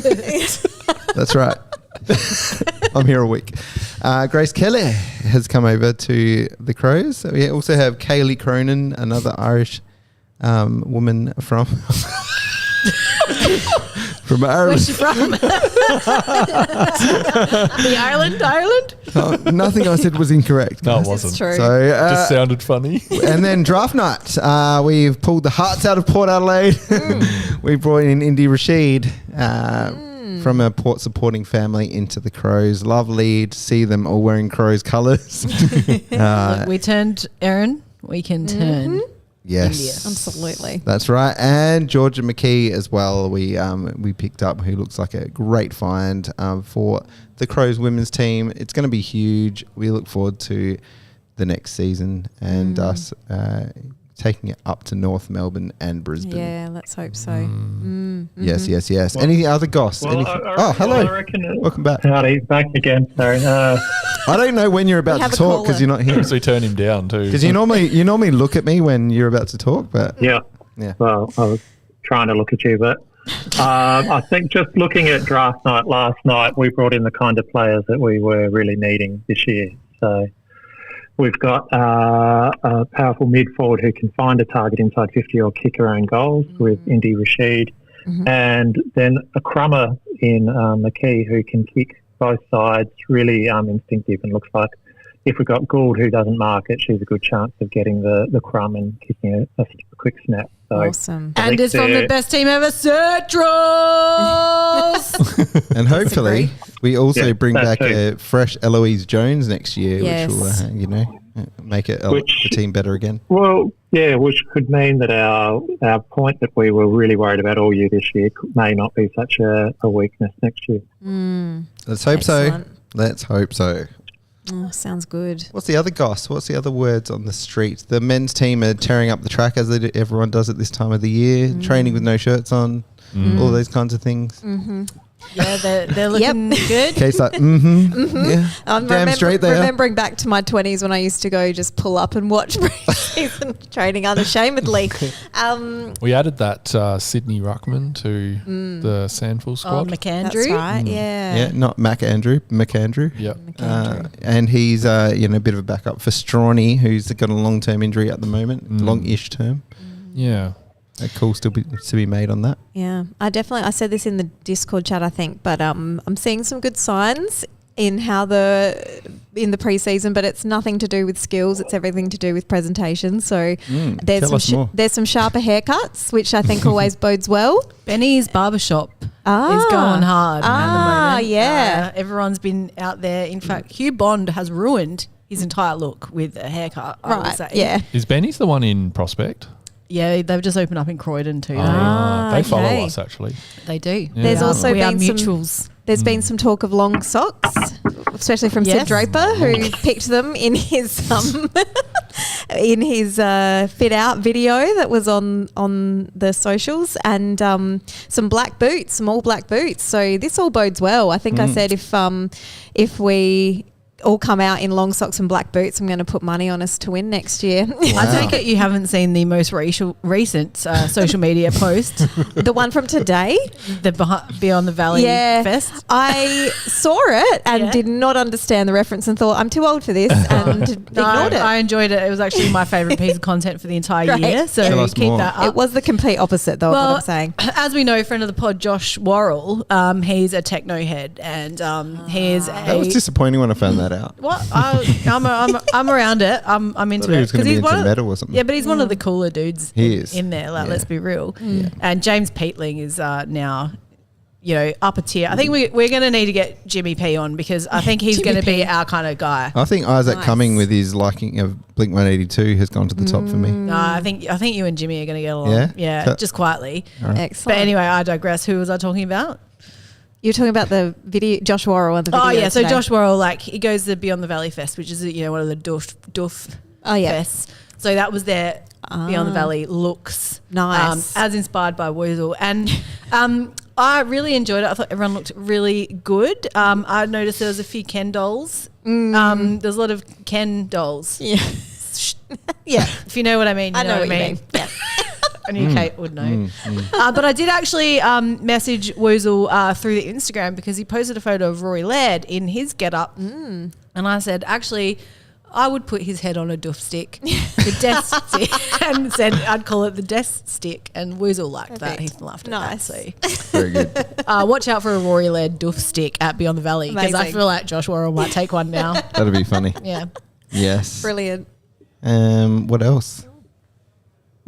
That's right. I'm here a week. Grace Kelly has come over to the Crows. We also have Kaylee Cronin, another Irish woman from Ireland. Where's she from? The Ireland? Oh, nothing I said was incorrect. No, it It's wasn't. true. So, Just sounded funny. and then draft night, we've pulled the hearts out of Port Adelaide. We brought in Indy Rashid from a Port supporting family into the Crows. Lovely to see them all wearing Crows colours. Look, we turned Erin. We can turn. Yes, India. Absolutely. that's right. And Georgia McKee as well. We picked up, who looks like a great find for the Crows women's team. It's going to be huge. We look forward to the next season and us taking it up to North Melbourne and Brisbane. Yeah, let's hope so. Yes. Well- Any other goss? Well, Anything? I Hello. reckon Welcome back. Howdy, back again. Sorry. I don't know when you're about have to a talk because caller. you're not here. So turn him down too. Because you normally look at me when you're about to talk, but Yeah. Yeah. Well, I was trying to look at you, but I think just looking at draft night last night, we brought in the kind of players that we were really needing this year. So we've got a powerful mid forward who can find a target inside 50 or kick her own goals with Indy Rashid. And then a crummer in McKee who can kick both sides, really instinctive, and looks like if we've got Gould who doesn't mark it, she's a good chance of getting the crumb and kicking a quick snap. So Awesome. I And think it's from the they're- best team ever, Citrus. and hopefully we also Yeah, bring that back a fresh Eloise Jones next year, Yes. which will make it the team better again. Well, yeah, which could mean that our point that we were really worried about all year this year may not be such a weakness next year. Let's hope Excellent. so. Let's hope so. Oh, sounds good. What's the other goss? What's the other words on the street? The men's team are tearing up the track as everyone does at this time of the year, training with no shirts on, all those kinds of things. Yeah, they're looking good. Case like, yeah, I'm damn straight they are. remembering back to my 20s when I used to go just pull up and watch pre-season training unashamedly. We added that Sydney Ruckman to the Sandful Oh, squad. McAndrew. That's right, yeah. Yeah, not McAndrew. Yep. And he's a bit of a backup for Strawny, who's got a long-term injury at the moment, long-ish term. Yeah. A call still to be made on that. Yeah, I said this in the Discord chat, I think, but I'm seeing some good signs in in the preseason, but it's nothing to do with skills. It's everything to do with presentation. So tell us more. there's some sharper haircuts, which I think always bodes well. Benny's barbershop is Ah. going hard at the moment. Yeah. Everyone's been out there. In fact, Hugh Bond has ruined his entire look with a haircut, I would Right, say. yeah. Is Benny's the one in Prospect? Yeah, they've just opened up in Croydon too. Ah, They follow okay. us actually. They do. There's also we are been some mutuals. There's been some talk of long socks, especially from Yes. Sid Draper, who picked them in his fit out video that was on the socials, and some black boots, some all black boots. So this all bodes well. I think I said if we all come out in long socks and black boots, I'm going to put money on us to win next year. I take it you haven't seen the most recent social media post, The one from today. the Beyond the Valley Fest. I saw it and Yeah. did not understand the reference and thought, I'm too old for this, and ignored it. I enjoyed it. It was actually my favourite piece of content for the entire Great. year. So Tell us keep more. that up. It was the complete opposite, though, of what I'm saying. As we know, friend of the pod, Josh Worrell, he's a techno head, and he is That was disappointing when I found that out. What I'm around it. I'm into Thought he it was going to be into one of, metal or something. yeah, but he's one of the cooler dudes. He is. in there. Like, Yeah. let's be real. And James Peatling is now, upper tier. I think we're going to need to get Jimmy P on, because I think he's going to be our kind of guy. I think Isaac Nice. Cumming, with his liking of Blink 182, has gone to the top for me. No, I think you and Jimmy are going to get along. Yeah? Yeah, So- just quietly. Excellent. But anyway, I digress. Who was I talking about? You're talking about the video, Josh Worrell and the video. Oh yeah, so today. Josh Worrell, like, he goes to Beyond the Valley Fest, which is one of the Duff Oh, yeah. fests. So that was their Beyond the Valley looks, Nice. as inspired by Woozle, and I really enjoyed it. I thought everyone looked really good. I noticed there was a few Ken dolls. There's a lot of Ken dolls. Yeah. Yeah, if you know what I mean, you I know what what I you mean. mean. Yeah. I knew Kate would know. But I did actually message Woozle through the Instagram, because he posted a photo of Rory Laird in his get-up. And I said, actually, I would put his head on a doof stick, the death stick, and said I'd call it the death stick. And Woozle liked that. He Perfect. laughed at Nice. that. So Very good. watch out for a Rory Laird doof stick at Beyond the Valley, because I Amazing. feel like Josh Worrell might take one now. That'd be funny. Yeah. Yes. Brilliant. What else?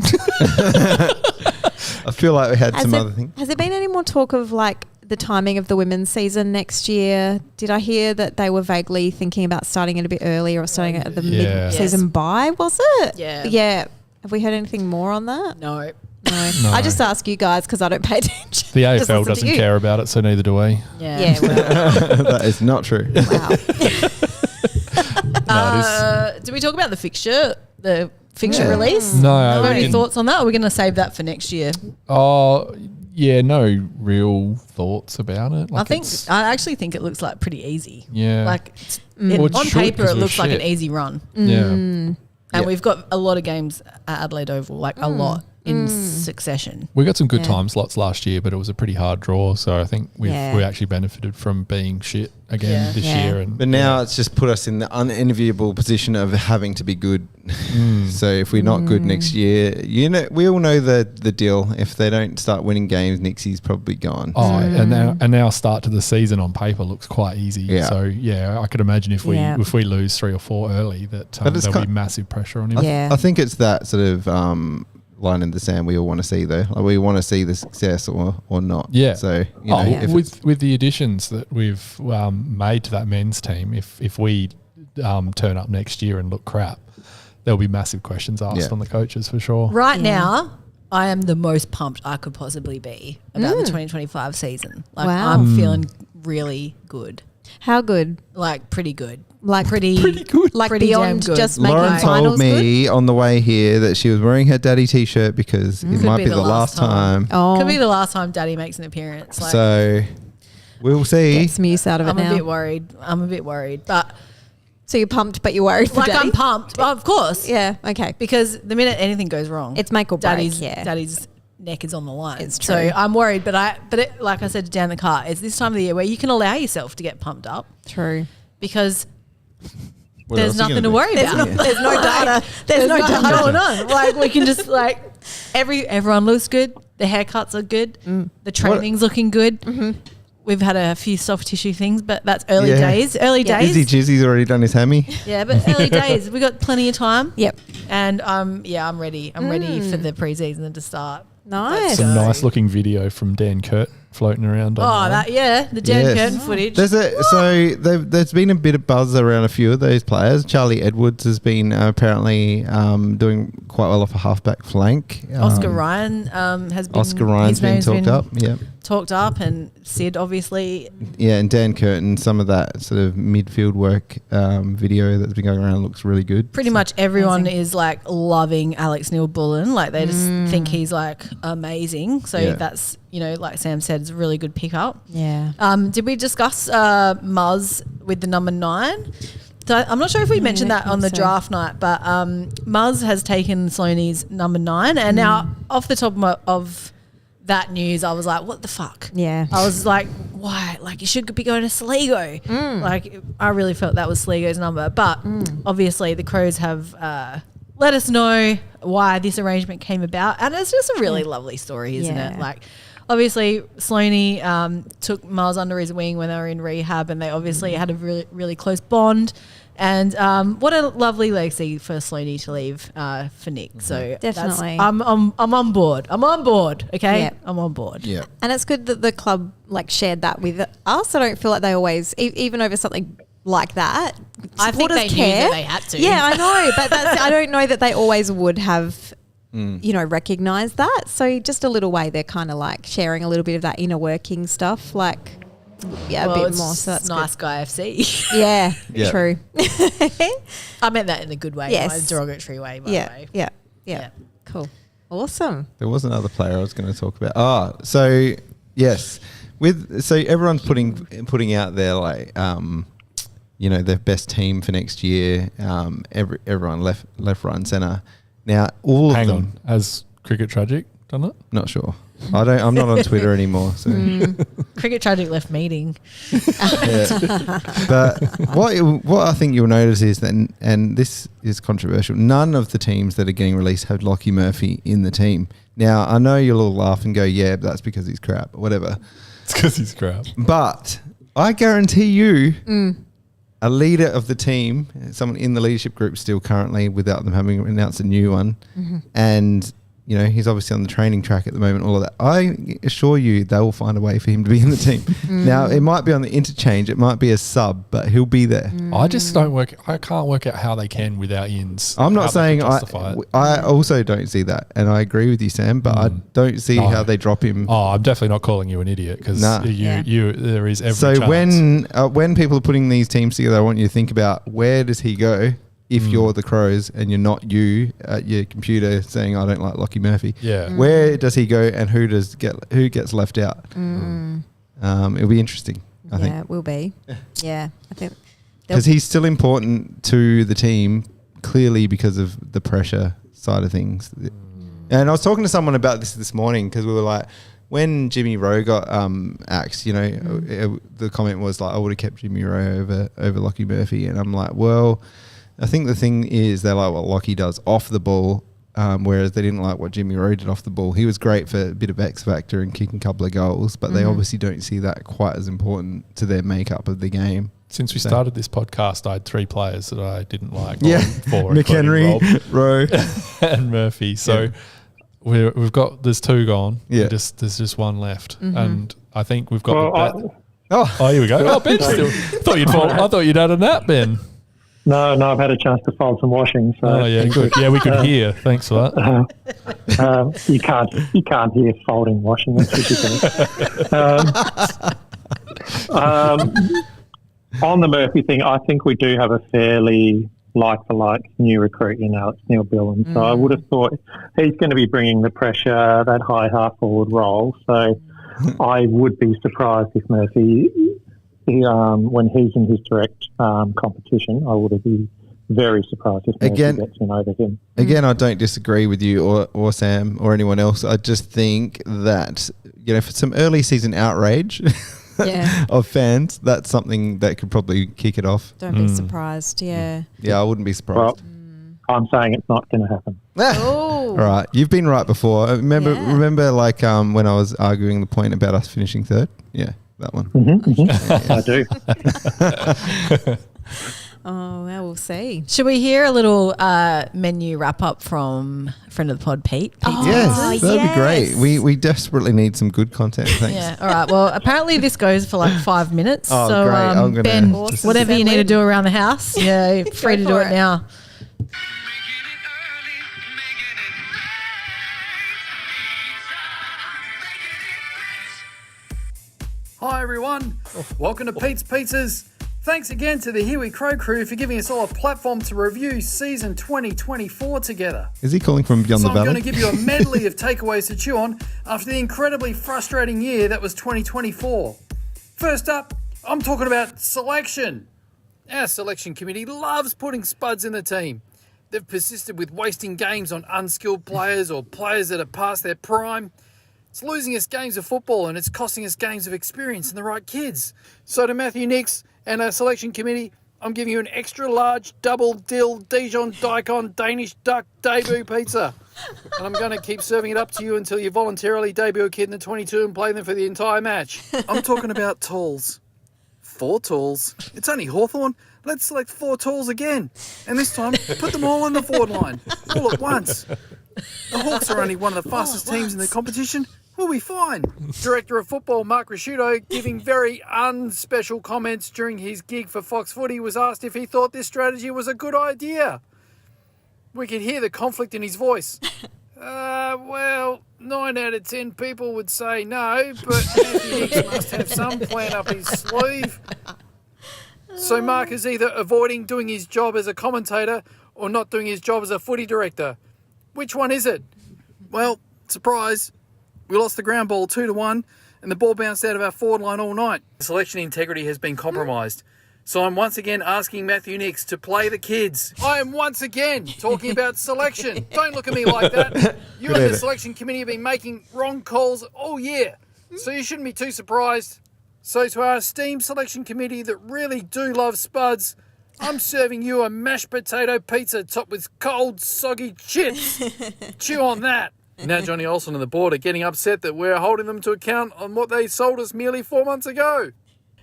I feel like we had some other things. Has there been any more talk of like the timing of the women's season next year? Did I hear that they were vaguely thinking about starting it a bit earlier or starting it at the Yeah. mid-season bye? Was it? Yeah. Yeah. Have we heard anything more on that? No. No. No. I just ask you guys because I don't pay attention. The Just AFL listen to doesn't you. care about it, so neither do we. Yeah. Yeah. Well, That is not true. wow. Do we talk about the fixture? The fixture Yeah. release? No, Have we any can- thoughts on that? Or are we going to save that for next year? Oh, yeah, no real thoughts about it. I actually think it looks like pretty easy. Yeah. Like Well, it on should, paper, 'cause it we're looks like an shit. easy run, yeah. and Yeah. we've got a lot of games at Adelaide Oval, like a lot in succession. We got some good Yeah. time slots last year, but it was a pretty hard draw. So I think we actually benefited from being shit again this Yeah. year. And But now it's just put us in the unenviable position of having to be good. So if we're not good next year, we all know the deal. If they don't start winning games, Nixie's probably gone. and our start to the season on paper looks quite easy. Yeah. So yeah, I could imagine if we Yeah. lose 3 or 4 early, that But it's there'll be kind- massive pressure on him. Yeah. I think it's that sort of line in the sand we all want to see, though. Like, we want to see the success or not. Yeah. So if it's- with the additions that we've made to that men's team, if we turn up next year and look crap, there'll be massive questions asked Yeah. on the coaches for sure. Right now, I am the most pumped I could possibly be about the 2025 season. Like, Wow. I'm feeling really good, How good? like pretty good, Like pretty good. Like pretty beyond damn good. just making Lauren finals told me on the way here that she was wearing her daddy t-shirt because it Could might be be the the last last time. good. Oh, Could be the last time Daddy makes an appearance. Like, So we'll see. get some use out of it I'm now. a bit worried, but So you're pumped, but you're worried for like Daddy? I'm pumped. Well, of course, Yeah. Okay. because the minute anything goes wrong, It's make or break. Daddy's Yeah. Daddy's neck is on the line. It's So true. I'm worried, but like I said down the car, it's this time of the year where you can allow yourself to get pumped up True. because What there's else are you nothing to gonna worry about. There's no data. There's no nothing data. going on. Like, we can just like everyone looks good. The haircuts are good. The training's looking good. We've had a few soft tissue things, but that's early Yeah. days. Early Yeah. days. Izzy Jizzy's already done his hammy. Yeah, but early days. We got plenty of time. Yep. And I'm ready. I'm ready for the preseason to start. Nice. Some nice looking video from Dan Kurt floating around. online. The Dan Yes. Curtin footage. There's been a bit of buzz around a few of those players. Charlie Edwards has been apparently doing quite well off a halfback flank. Oscar Ryan has been. Oscar Ryan's his been name's talked up. Yeah. Talked up, and Sid obviously. Yeah, and Dan Curtin, some of that sort of midfield work video that's been going around looks really good. Pretty much everyone is like loving Alex Neil-Bullen. Like they just think he's like amazing. So Yeah. that's, like Sam said, it's a really good pickup. Yeah. Did we discuss Muzz with the number 9? So I'm not sure if we mentioned I that on the think so. draft night, but Muzz has taken Sloanie's number 9, and now off the top of that news, I was like, what the fuck? Yeah. I was like, why? Like, you should be going to Sligo. Like, I really felt that was Sligo's number. But obviously the Crows have let us know why this arrangement came about. And it's just a really lovely story, isn't it? Yeah. Like, obviously, Sloanie took Miles under his wing when they were in rehab, and they obviously had a really, really close bond. And what a lovely legacy for Sloanie to leave for Nick. So Definitely. I'm on board. I'm on board. Okay, Yep. I'm on board. Yeah. And it's good that the club like shared that with us. I don't feel like they always, even over something like that, I think supporters they knew care. that they had to. Yeah, I know, but I don't know that they always would have, recognised that. So just a little way they're kind of like sharing a little bit of that inner working stuff, like a Well, bit it's more. So that's nice guy FC. good. Yeah, Yeah. true. I meant that in a good way, Yes. not a derogatory way. By the Yeah, way. yeah, Yeah. yeah. Cool. Awesome. There was another player I was going to talk about. Yes, everyone's putting out their their best team for next year. Everyone left, right, and centre. Now all of Hang them. on. Has Cricket Tragic done it? Not sure. I'm not on Twitter anymore. So. Cricket Tragic left meeting. Yeah. But what I think you'll notice is that, and this is controversial, none of the teams that are getting released have Lockie Murphy in the team. Now, I know you'll all laugh and go, yeah, but that's because he's crap, or whatever. It's because he's crap. But I guarantee you, a leader of the team, someone in the leadership group still currently, without them having announced a new one, and he's obviously on the training track at the moment, all of that. I assure you they will find a way for him to be in the team. Now, it might be on the interchange, it might be a sub, but he'll be there. I just I can't work out how they can without Yins. I'm not how they saying can justify it. I also don't see that, and I agree with you, Sam, but I don't see No. how they drop him. Oh, I'm definitely not calling you an idiot because Nah. you there is every So chance. when people are putting these teams together, I want you to think about, where does he go if you're the Crows and you're not you at your computer saying, I don't like Lockie Murphy. Yeah. Where does he go, and who gets left out? It'll be interesting, I think, It will be. Yeah, I think. because he's still important to the team, clearly because of the pressure side of things. And I was talking to someone about this morning, because we were like, when Jimmy Rowe got axed, the comment was like, I would have kept Jimmy Rowe over Lockie Murphy, and I'm like, well, I think the thing is they like what Lockie does off the ball, whereas they didn't like what Jimmy Rowe did off the ball. He was great for a bit of X factor and kicking a couple of goals, but they obviously don't see that quite as important to their makeup of the game. Since we So- started this podcast, I had 3 players that I didn't like. Yeah, Four, McHenry, including Rowe. Rob and Murphy. So there's 2 gone. Yeah. There's just 1 left, and I think we've got. Well, Oh, here we go. Oh, Ben still. I thought you'd had a nap, Ben. No, I've had a chance to fold some washing. So Oh yeah, good. Yeah, we could hear. Thanks for that. you can't hear folding washing. That's ridiculous. On the Murphy thing, I think we do have a fairly like-for-like new recruit in Alex Neil-Bullen. So I would have thought he's going to be bringing the pressure, that high half-forward role. So I would be surprised if Murphy, when he's in his direct competition, I would be very surprised if Murphy gets in over him. Again, I don't disagree with you or Sam or anyone else. I just think that, for some early season outrage of fans, that's something that could probably kick it off. Don't be surprised. Yeah. Yeah, I wouldn't be surprised. Well, I'm saying it's not going to happen. Oh. All right, you've been right before. Remember, Yeah. when I was arguing the point about us finishing 3rd? Yeah, that one. I do. Oh, well, we'll see. Should we hear a little menu wrap up from friend of the pod, Pete? Pete's Yes, Oh, that'd be yes. great. We desperately need some good content. Thanks. Yeah. All right. Well, apparently this goes for like 5 minutes. Oh, so, great. I'm gonna- Ben, Awesome. whatever you need to do around the house, yeah, you're free to do for it it. now. Hi everyone, welcome to Pete's Pizzas. Thanks again to the Here We Crow crew for giving us all a platform to review season 2024 together. Is he calling from Beyond So the I'm going Valley? to give you a medley of takeaways to chew on after the incredibly frustrating year that was 2024. First up, I'm talking about selection. Our selection committee loves putting spuds in the team. They've persisted with wasting games on unskilled players or players that are past their prime. It's losing us games of football and it's costing us games of experience and the right kids. So to Matthew Nix and our selection committee, I'm giving you an extra large double dill Dijon daikon Danish duck debut pizza. And I'm going to keep serving it up to you until you voluntarily debut a kid in the 22 and play them for the entire match. I'm talking about tools. 4 tools. It's only Hawthorn. Let's select 4 tools again. And this time, put them all in the forward line. All at once. The Hawks are only one of the fastest teams in the competition. We'll be fine. Director of Football Mark Rasciuto, giving very unspecial comments during his gig for Fox Footy, was asked if he thought this strategy was a good idea. We could hear the conflict in his voice. Well, 9 out of 10 people would say no, but Matthew Hicks must have some plan up his sleeve. So Mark is either avoiding doing his job as a commentator or not doing his job as a footy director. Which one is it? Well, surprise, we lost the ground ball 2-1 and the ball bounced out of our forward line all night. Selection integrity has been compromised. So I'm once again asking Matthew Nix to play the kids. I am once again talking about selection. Don't look at me like that. You and the edit. selection committee have been making wrong calls all year. So you shouldn't be too surprised. So to our esteemed selection committee that really do love spuds, I'm serving you a mashed potato pizza topped with cold, soggy chips. Chew on that. Now Johnny Olsen and the board are getting upset that we're holding them to account on what they sold us merely 4 months ago.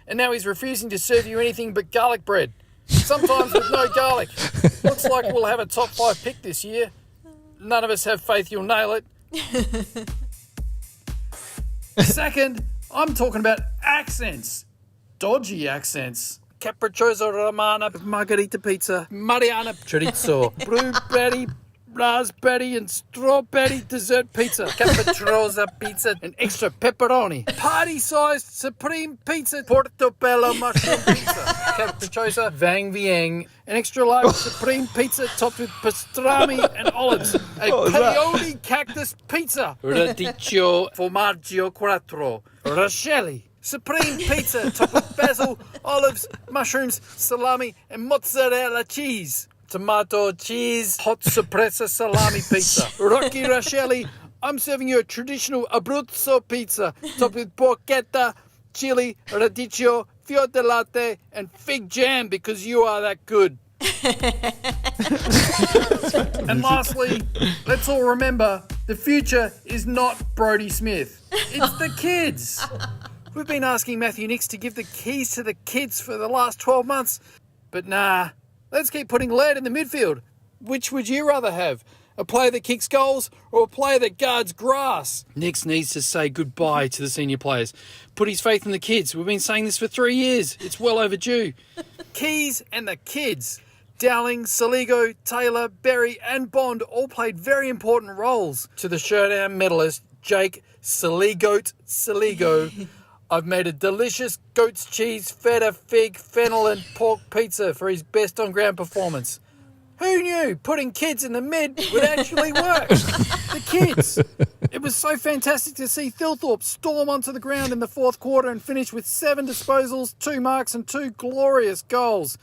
And now he's refusing to serve you anything but garlic bread. Sometimes with no garlic. Looks like we'll have a top 5 pick this year. None of us have faith you'll nail it. Second, I'm talking about accents. Dodgy accents. Capriccioso Romana Margherita Pizza, Mariana Chorizo, Blueberry, Raspberry and Strawberry Dessert Pizza, Capricciosa Pizza and extra pepperoni, party-sized Supreme Pizza, Portobello Mushroom Pizza, Capricciosa Vang Vieng, an extra large Supreme Pizza topped with pastrami and olives, a Peyote Cactus Pizza, Radicchio Formaggio Quattro, Rascelli, Supreme Pizza topped with basil, olives, mushrooms, salami, and mozzarella cheese. Tomato cheese, hot sorpresa salami pizza. Rocky Rascelli, I'm serving you a traditional Abruzzo pizza topped with porchetta, chili, radicchio, fior di latte, and fig jam because you are that good. And lastly, let's all remember, the future is not Brodie Smith. It's the kids. We've been asking Matthew Nix to give the keys to the kids for the last 12 months, but nah, let's keep putting lead in the midfield. Which would you rather have? A player that kicks goals or a player that guards grass? Nix needs to say goodbye to the senior players. Put his faith in the kids. We've been saying this for 3 years. It's well overdue. Keys and the kids. Dowling, Saligo, Taylor, Berry and Bond all played very important roles. To the showdown medalist, Jake Saligoat Saligo, I've made a delicious goat's cheese, feta, fig, fennel and pork pizza for his best on-ground performance. Who knew putting kids in the mid would actually work? The kids. It was so fantastic to see Thilthorpe storm onto the ground in the fourth quarter and finish with 7 disposals, 2 marks and 2 glorious goals.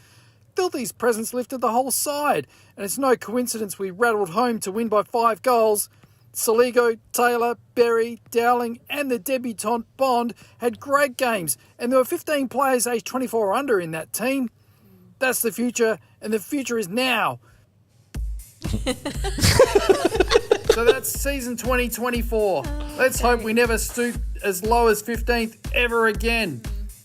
Filthy's presence lifted the whole side, and it's no coincidence we rattled home to win by 5 goals. Saligo, Taylor, Berry, Dowling and the debutant Bond had great games, and there were 15 players aged 24 or under in that team. That's the future, and the future is now. So that's season 2024. Let's hope we never stoop as low as 15th ever again.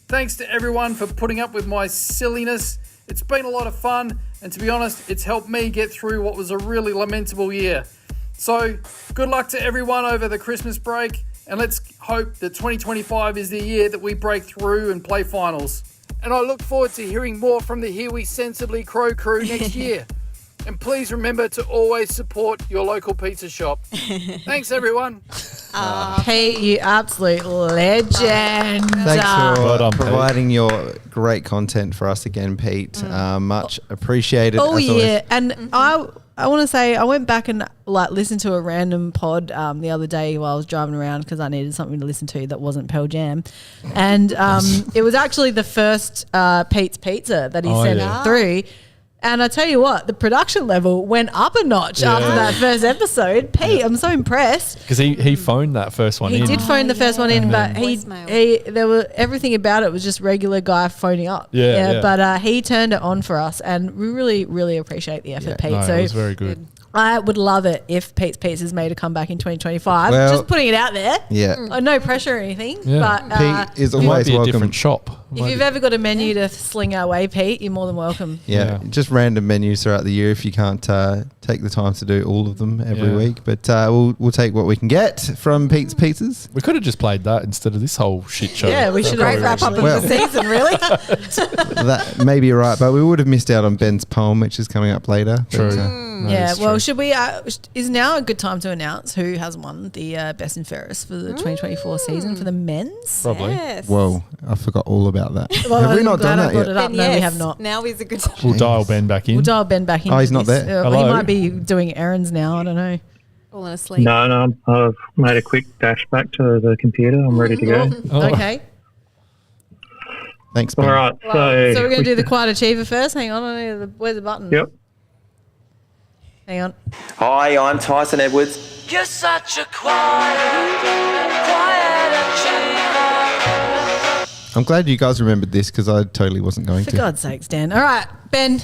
Thanks to everyone for putting up with my silliness, It's been a lot of fun, and to be honest, it's helped me get through what was a really lamentable year. So, good luck to everyone over the Christmas break, and let's hope that 2025 is the year that we break through and play finals. And I look forward to hearing more from the Here We Sensibly Crow crew next year. And please remember to always support your local pizza shop. Thanks, everyone. Pete, you absolute legend. Thanks for Well done, Pete. providing your great content for us again, Pete. Much appreciated. Oh as always. yeah, and I want to say I went back and listened to a random pod the other day while I was driving around because I needed something to listen to that wasn't Pearl Jam, and it was actually the first Pete's Pizza that he sent through. And I tell you what, the production level went up a notch after that first episode. Pete, I'm so impressed. Because he phoned that first one in. He did phone the first one in, but Voicemail. there were everything about it was just regular guy phoning up. Yeah. But he turned it on for us, and we really, really appreciate the effort, Pete. No, So it was very good. I would love it if Pete's Pizzas made a comeback in 2025. Well, just putting it out there. Yeah. No pressure or anything. Yeah. But Pete is It might always be a welcome. different shop. if you've ever got a menu to sling our way, Pete, you're more than welcome. Yeah, Yeah. just random menus throughout the year if you can't take the time to do all of them every Yeah. week. But we'll take what we can get from Pete's Pizzas. We could have just played that instead of this whole shit show. Yeah, we should Great have wrap up of Well- the season, really. That may be right, but we would have missed out on Ben's poem, which is coming up later. But, True. Yeah, that's well, true. should we? Is now a good time to announce who has won the Best and Fairest for the 2024 season for the men's? Probably. Yes. whoa, I forgot all about that. Well, have we I'm not glad done I that brought yet? it up. Then No, we yes, have not. Now is a good time. We'll dial Ben back in. We'll dial Ben back in. Oh, with he's not this. there. He Hello? might be doing errands now. I don't know. Falling asleep. No, I've made a quick dash back to the computer. I'm ready to go. Oh. Okay. Thanks, Ben. All right, So we're going to we- do the Quiet Achiever first. Hang on. Where's the button? Yep. Hang on. Hi, I'm Tyson Edwards. You're such a quiet achiever. I'm glad you guys remembered this because I totally wasn't going For to. God's sakes, Dan. All right, Ben,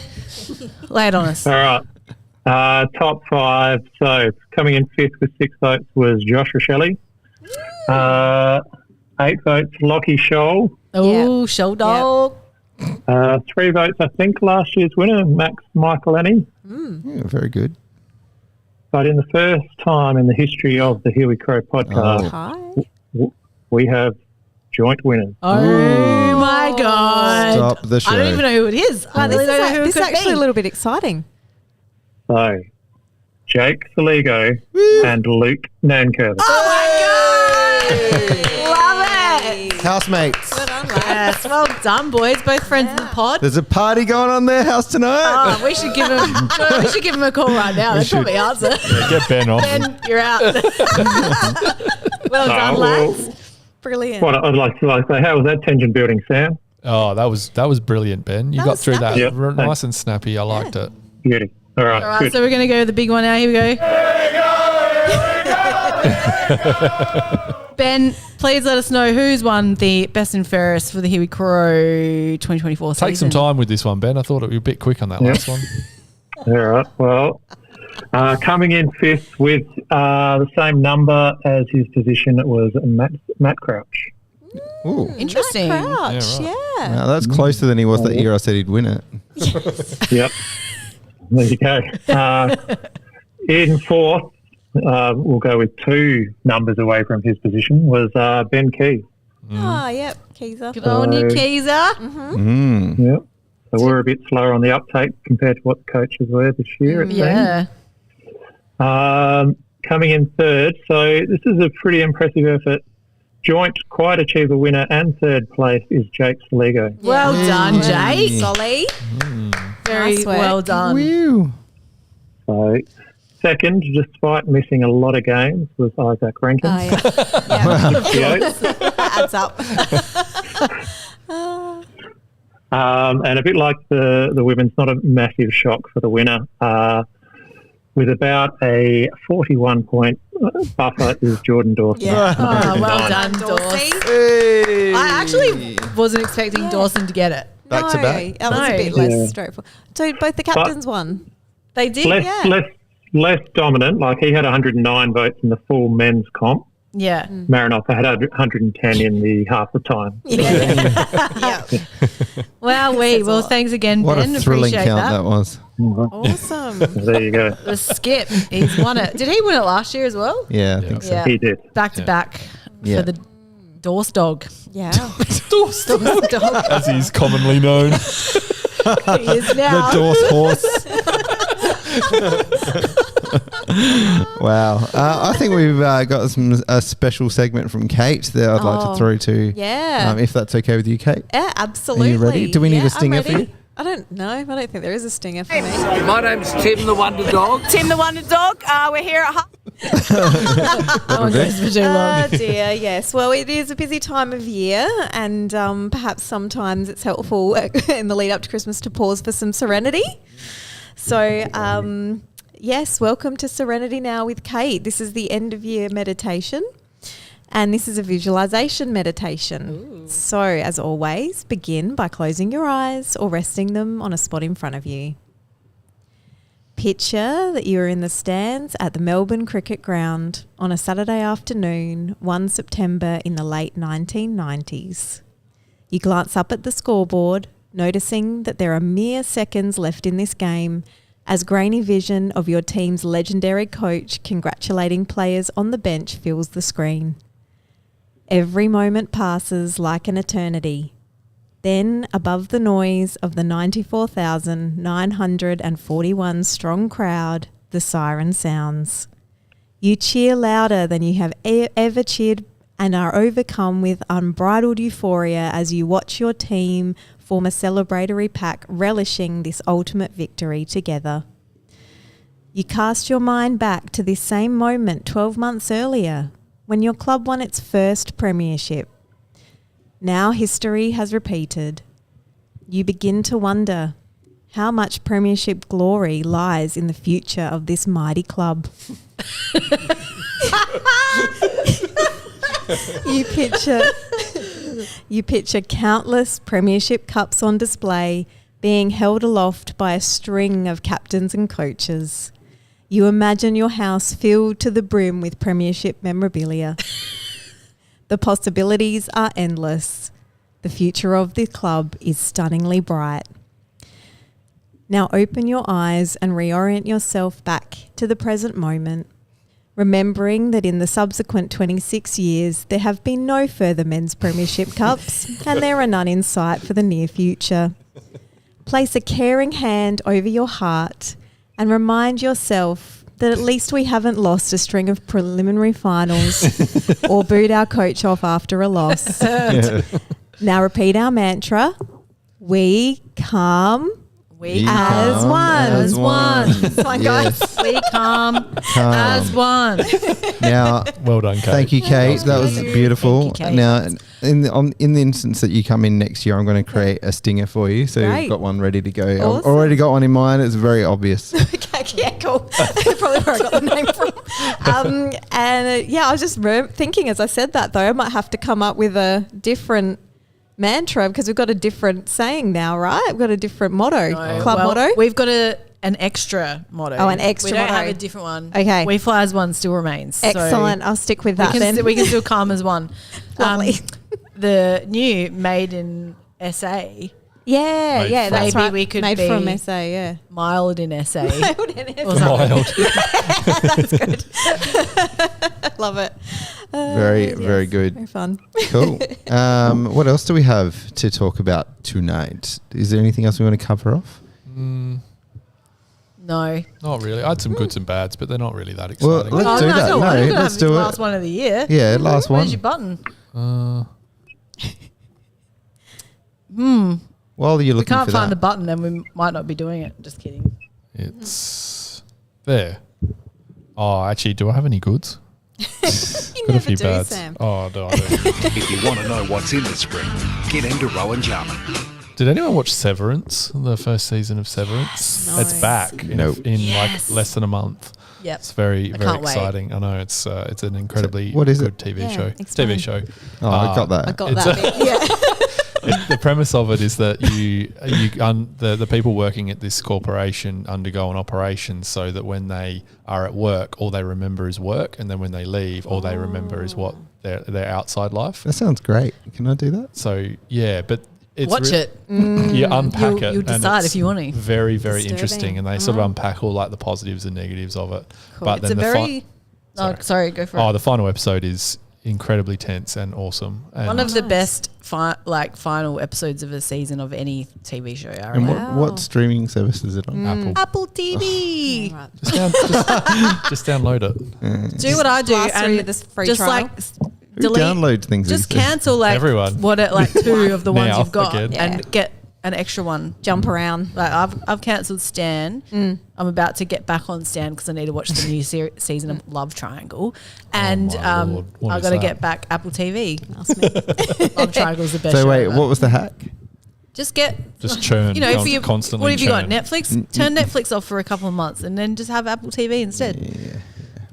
lay it on us. All right. Top five. So coming in fifth with 6 votes was Josh Rochelle. 8 votes, Lockie Scholl. Oh, show dog. 3 votes, I think, last year's winner, Max Michaelini. Yeah, very good. But in the first time in the history of the Here We Crow podcast, Hi. we have joint winners. Oh my God. Stop the show. I don't even know who it is. I really don't know who it This is could actually be. a little bit exciting. So, Jake Saligo and Luke Nankervis. Love it. Housemates. Good on, lad. Yes, well done, boys. Both friends of the pod. There's a party going on their house tonight. Oh, we should give him a call right now. They'd probably answer. Yeah, get Ben off. Ben, you're out. Well done, well, lads. Brilliant. What I'd like to say, how was that tension building, Sam? Oh, that was brilliant, Ben. You That got was through snappy. that Yep. nice and snappy. I liked it. Beauty. All right, All right, good. so we're going to go to the big one now. Here we go. Ben, please let us know who's won the Best and Fairest for the Here We Crow 2024 season. Take some time with this one, Ben. I thought it would be a bit quick on that Yep. last one. All right. Well, coming in fifth with the same number as his position was Matt Crouch. Ooh. Interesting. Crouch, Yeah, yeah. Now, that's closer than he was that year I said he'd win it. Yep. There you go. In fourth, we'll go with 2 numbers away from his position, was Ben Key. Oh, yep. Keezer. Good on you, Keezer. Mm. Yep. So we're a bit slower on the uptake compared to what the coaches were this year, it seems. Yeah. Coming in third, so this is a pretty impressive effort. Joint Quiet Achiever winner and third place is Jake Saligo. Well done, Jake. Solly. Very Nice work. well done. Whew. So second, despite missing a lot of games, was Isaac Rankin. Oh, yeah. Yeah. That adds up. And a bit like the women's, not a massive shock for the winner. With about a 41-point buffer is Jordan Dawson. Yeah. Oh, well 109. done, Dorsey. Dawson. Hey. I actually wasn't expecting Dawson to get it. Back to back. That was a No. bit less Yeah. straightforward. So both the captains won. They did. Less dominant. Like he had 109 votes in the full men's comp. Yeah. Marinoff had 110 in the half the time. Yeah. Well, well, thanks again, What Ben. a thrilling Appreciate count that that. was. Awesome. There you go. The skip, he's won it. Did he win it last year as well? Yeah, I think so. Yeah. He did. Back to back Yeah. for the Dorse dog. Yeah. Dorse dog. As he's commonly known. He is now. Dorse horse. Wow. I think we've got a special segment from Kate that I'd like to throw to. Yeah. If that's okay with you, Kate. Yeah, absolutely. Are you ready? Do we need a I'm stinger for ready. you? I don't know. I don't think there is a stinger for me. My name's Tim the Wonder Dog. Tim the Wonder Dog. We're here at That one goes for too long. Oh dear, yes. Well, it is a busy time of year, and perhaps sometimes it's helpful in the lead up to Christmas to pause for some serenity. So, yes, welcome to Serenity Now with Kate. This is the end of year meditation, and this is a visualization meditation. Ooh. So, as always, begin by closing your eyes or resting them on a spot in front of you. Picture that you are in the stands at the Melbourne Cricket Ground on a Saturday afternoon, 1 September in the late 1990s. You glance up at the scoreboard, noticing that there are mere seconds left in this game as grainy vision of your team's legendary coach congratulating players on the bench fills the screen. Every moment passes like an eternity. Then, above the noise of the 94,941 strong crowd, the siren sounds. You cheer louder than you have ever cheered and are overcome with unbridled euphoria as you watch your team form a celebratory pack relishing this ultimate victory together. You cast your mind back to this same moment 12 months earlier when your club won its first premiership. Now history has repeated. You begin to wonder how much premiership glory lies in the future of this mighty club. You picture countless premiership cups on display being held aloft by a string of captains and coaches. You imagine your house filled to the brim with premiership memorabilia. The possibilities are endless. The future of the club is stunningly bright. Now open your eyes and reorient yourself back to the present moment, remembering that in the subsequent 26 years, there have been no further men's premiership cups and there are none in sight for the near future. Place a caring hand over your heart and remind yourself that at least we haven't lost a string of preliminary finals or booed our coach off after a loss. Now repeat our mantra. We come as one. As one. Fine, guys. Yes. We come as one. Now, Well done, Kate. thank you, Kate. That was beautiful. Thank you, Kate. Now, in the instance that you come in next year, I'm going to create a stinger for you. So Great. you've got one ready to go. I've Awesome. already got one in mind. It's very obvious. Okay, yeah, cool. Probably where I got the name from. I was just thinking as I said that, though, I might have to come up with a different mantra because we've got a different saying now, right? We've got a different motto, club motto. We've got an extra motto. Oh, an extra We don't motto. have a different one. Okay. We fly as one still remains. So Excellent. I'll stick with that then. we can still come as one. Lovely. The new Made in SA, Yeah, that's Maybe right. we could Made be from SA, yeah. mild in SA. or something. Mild. That's good. Love it. Very, very good. Very fun. Cool. What else do we have to talk about tonight? Is there anything else we want to cover off? No. Not really. I had some goods and bads, but they're not really that Well, exciting. let's do that. No, No, we're gonna let's have do the it. last one of the year. Yeah, last Where's one. your button? While you're We looking can't for find the that. button, then we might not be doing it. Just kidding. It's there. Oh, actually, do I have any goods? You Got a never few do, bads. Sam. Oh, no, I don't. If you want to know what's in the spring, get into Rowan Jarman. Did anyone watch Severance? The first season of Severance? No. It's back in, Nope. in Yes. like less than a month. Yep. It's very, I very can't wait. exciting. I know it's an incredibly what is good it? TV Yeah, show. explain. TV show. Oh, I got that. I got It's that bit. Yeah. The premise of it is that the people working at this corporation undergo an operation so that when they are at work, all they remember is work, and then when they leave, all they remember is what their outside life. That sounds great. Can I do that? So yeah, but it's Watch it. You unpack it. You'll and decide it's if you want to. Very, very Disturbing. interesting, and they sort of unpack all like the positives and negatives of it. Cool. But It's then a very. Sorry, go for it. the final episode is incredibly tense and awesome. And One of the best final episodes of a season of any TV show. I And reckon. what streaming service is it on? Apple. Apple TV. Right. Just download it. Do what I do blast through and this free just trial. like Who delete. downloads things? Just these days? cancel like Everyone. like 2 of the ones Now, you've got again. and get an extra one. Jump around. Like I've cancelled Stan. I'm about to get back on Stan because I need to watch the new season of Love Triangle, and my Lord. What I is got to that? get back Apple TV. Ask me. Love Triangle's the best. So show wait, ever. what was the hack? Just get Just churn. you know if you constantly. what have you got churn. Netflix? Turn Netflix off for a couple of months and then just have Apple TV instead. Yeah.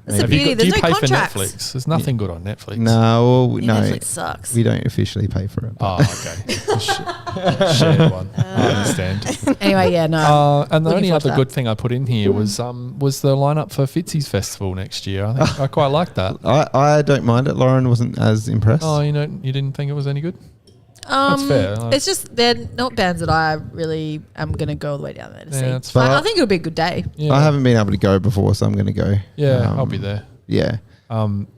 That's the Have you beauty. got- do There's you no pay contracts. for Netflix? There's nothing good on Netflix. No, well, no. Netflix sucks. We don't officially pay for it. Oh, okay. The shared one. I understand. Anyway, yeah, no. And the Looking only forward to other that. good thing I put in here was the lineup for Fitzy's Festival next year. I think I quite like that. I don't mind it. Lauren wasn't as impressed. Oh, you didn't think it was any good? That's fair. It's just they're not bands that I really am going to go all the way down there to see. that's But fair. I think it'll be a good day. Yeah. I haven't been able to go before, so I'm going to go. I'll be there. Yeah.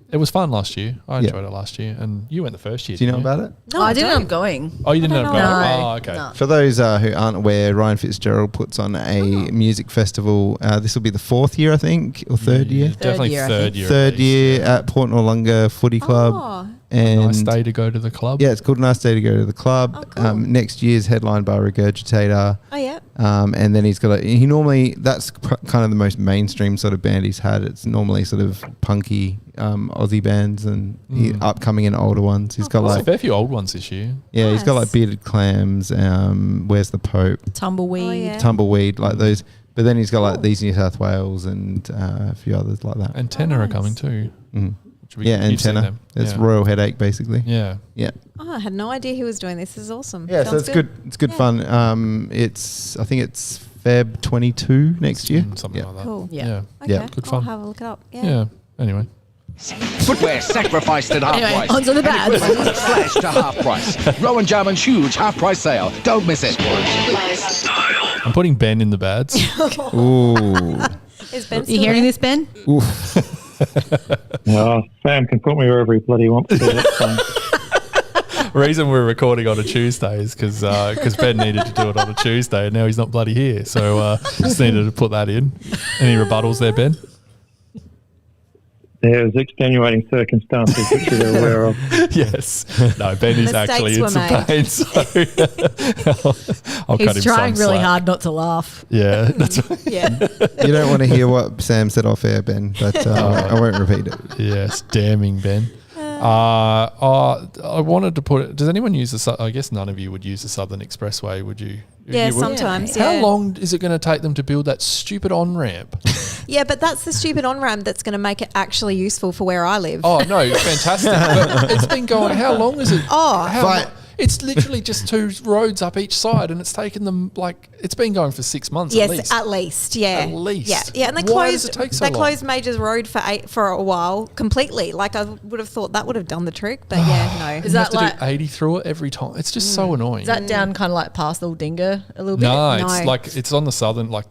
It was fun last year. I Yeah. enjoyed it last year, and you went the first year. Do you know didn't about it? No, I didn't end up going. Oh, you didn't I know don't about it. know. Oh, okay. No. For those who aren't aware, Ryan Fitzgerald puts on a music festival. This will be the 4th year, I think, or third year. Definitely year, I third think. year. Third at least. year at Port Noarlunga Footy Club. Oh, And Nice day to go to the club. yeah, it's called Nice Day to go to the club. Oh, cool. Next year's headlined by Regurgitator. oh yeah. And then he's got that's kind of the most mainstream sort of band he's had. It's normally sort of punky Aussie bands and upcoming and older ones. He's got There's a like, fair few old ones this year. yeah, he's got Nice. like Bearded Clams, Where's the Pope, Tumbleweed. Oh, yeah. Tumbleweed, like those. But then he's got like These New South Wales and a few others like that. And Tenor are nice. coming too. Mhm. Which would be- Yeah, and you've seen Tenor. them. It's Yeah. Royal Headache, basically. Yeah. Yeah. Oh, I had no idea he was doing this. This is awesome. Yeah, so Sounds it's good. It's good Yeah. fun. I think it's Feb 22 next year. Something Yeah. like that. Cool. Yeah. Yeah. Okay. Yeah. Good I'll fun. have a look it up. Yeah. Yeah. Anyway. Footwear sacrificed at half Anyway, price. on to the bad. And equipment slashed to half price. Rowan Jarman's huge half price sale. Don't miss it. I'm putting Ben in the bads. Ooh. Is Ben You still hearing there? this, Ben? Oof. No, Sam can put me wherever he bloody wants to. That's fine. Reason we're recording on a Tuesday is because Ben needed to do it on a Tuesday and now he's not bloody here. So just needed to put that in. Any rebuttals there, Ben? There's extenuating circumstances that you're aware of. Yes. No, Ben is Mistakes actually in were some made. pain. So I'll cut him He's trying some really slack. hard not to laugh. Yeah. That's right. Yeah. You don't want to hear what Sam said off air, Ben, but I won't repeat it. Yes. Damning Ben. I wanted to put it. Does anyone use the? I guess none of you would use the Southern Expressway, would you? Yeah, You would? sometimes. How Yeah. long is it going to take them to build that stupid on ramp? Yeah, but that's the stupid on ramp that's going to make it actually useful for where I live. Oh no, fantastic! But it's been going. How long is it? Oh. How Fine. lo- It's literally just 2 roads up each side, and it's taken them it's been going for 6 months Yes, at least. yeah. At least. Yeah, yeah. And they Why closed. does it take so they long? closed Majors Road for a while completely. Like I would have thought that would have done the trick, but yeah, no. Is You that have to like do 80 through it every time. It's just so annoying. is that down kind of like past Aldinga a little bit? no, it's No. like it's on the southern, like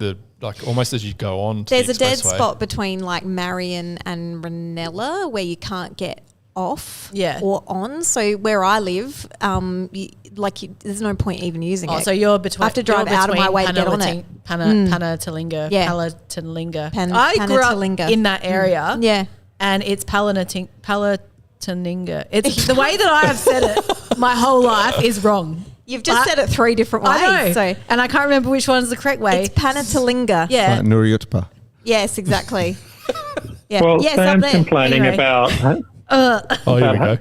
almost as you go on. To There's the a dead expressway. spot between like Marion and Ranella where you can't get off Yeah. or on. So where I live, there's no point even using Oh, it. so you're between. I have to drive you're out of my between way to get on it. Panatalinga. Yeah. Palatalinga. Pan- I grew up Panatalinga. in that area. Yeah. And it's Palataninga. It's the way that I have said it my whole life is wrong. You've just said it 3 different ways. I know. So And I can't remember which one's the correct way. it's Panatalinga. Yeah. Like Nuriutpa. Yes, exactly. Yeah. Well, yes, Sam's up there. complaining Anyway. about. Oh, here we go.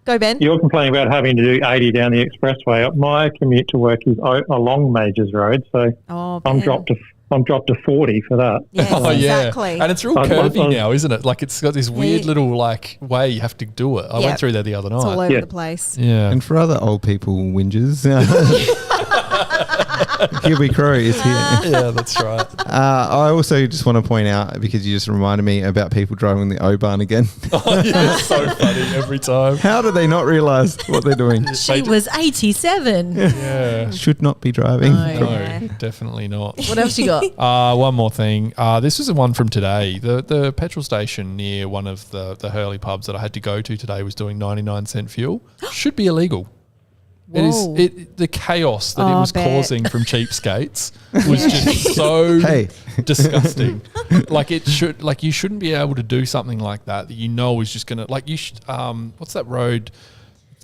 Go, Ben. You're complaining about having to do 80 down the expressway. My commute to work is along Majors Road, so Oh, I'm Ben. dropped I'm dropped to 40 for that. Yes, Oh exactly. yeah, and it's real I- curvy I- now, isn't it? Like it's got this weird little like way you have to do it. I Yeah. went through there the other It's all night. over Yeah. the place. Yeah, And for other old people whinges, Kiwi Crow is here. yeah, that's right. I also just want to point out, because you just reminded me about people driving the O-Bahn again. Oh, yeah, it's so funny every time. How do they not realise what they're doing? She was 87. Yeah, Should not be driving. No. no, Yeah. definitely not. What else you got? One more thing. This was the one from today. The petrol station near one of the Hurley pubs that I had to go to today was doing 99-cent fuel. Should be illegal. Whoa. The chaos that it Oh, was I bet. causing from cheapskates was just so Hey. disgusting. Like it should, like you shouldn't be able to do something like that you know is just gonna like you should. What's that road?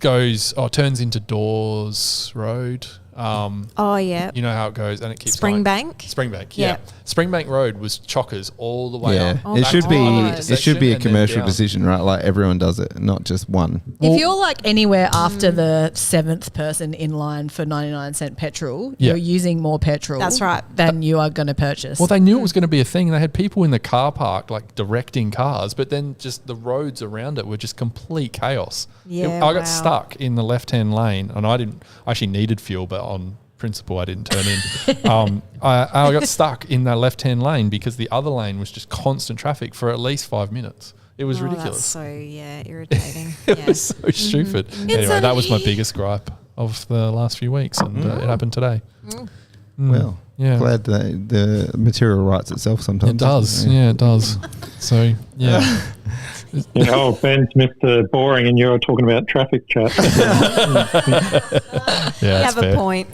Turns into Dawes Road. Oh, yeah. You know how it goes, and it keeps going. Springbank? Springbank, Yeah. yeah. Springbank Road was chockers all the way Yeah, up. Oh, it back should to be. the It should be a intersection and then commercial down. decision, right? Like everyone does it, not just one. If you're like anywhere after the 7th person in line for 99-cent petrol, Yeah. you're using more petrol. That's right. Than you are going to purchase. Well, they knew it was going to be a thing. They had people in the car park like directing cars, but then just the roads around it were just complete chaos. Yeah, I got wow. stuck in the left-hand lane, and I actually needed fuel, but on principle I didn't turn in. I got stuck in that left-hand lane because the other lane was just constant traffic for at least 5 minutes. It was Oh, That's ridiculous. so, irritating. It Yeah. was so stupid. Anyway, that was my biggest gripe of the last few weeks, and it happened today. Well, Yeah. glad that the material writes itself sometimes. It does. Yeah, it does. So, yeah. You know, Ben's Mr. Boring and you're talking about traffic chat. Yeah, You that's have a fair. point.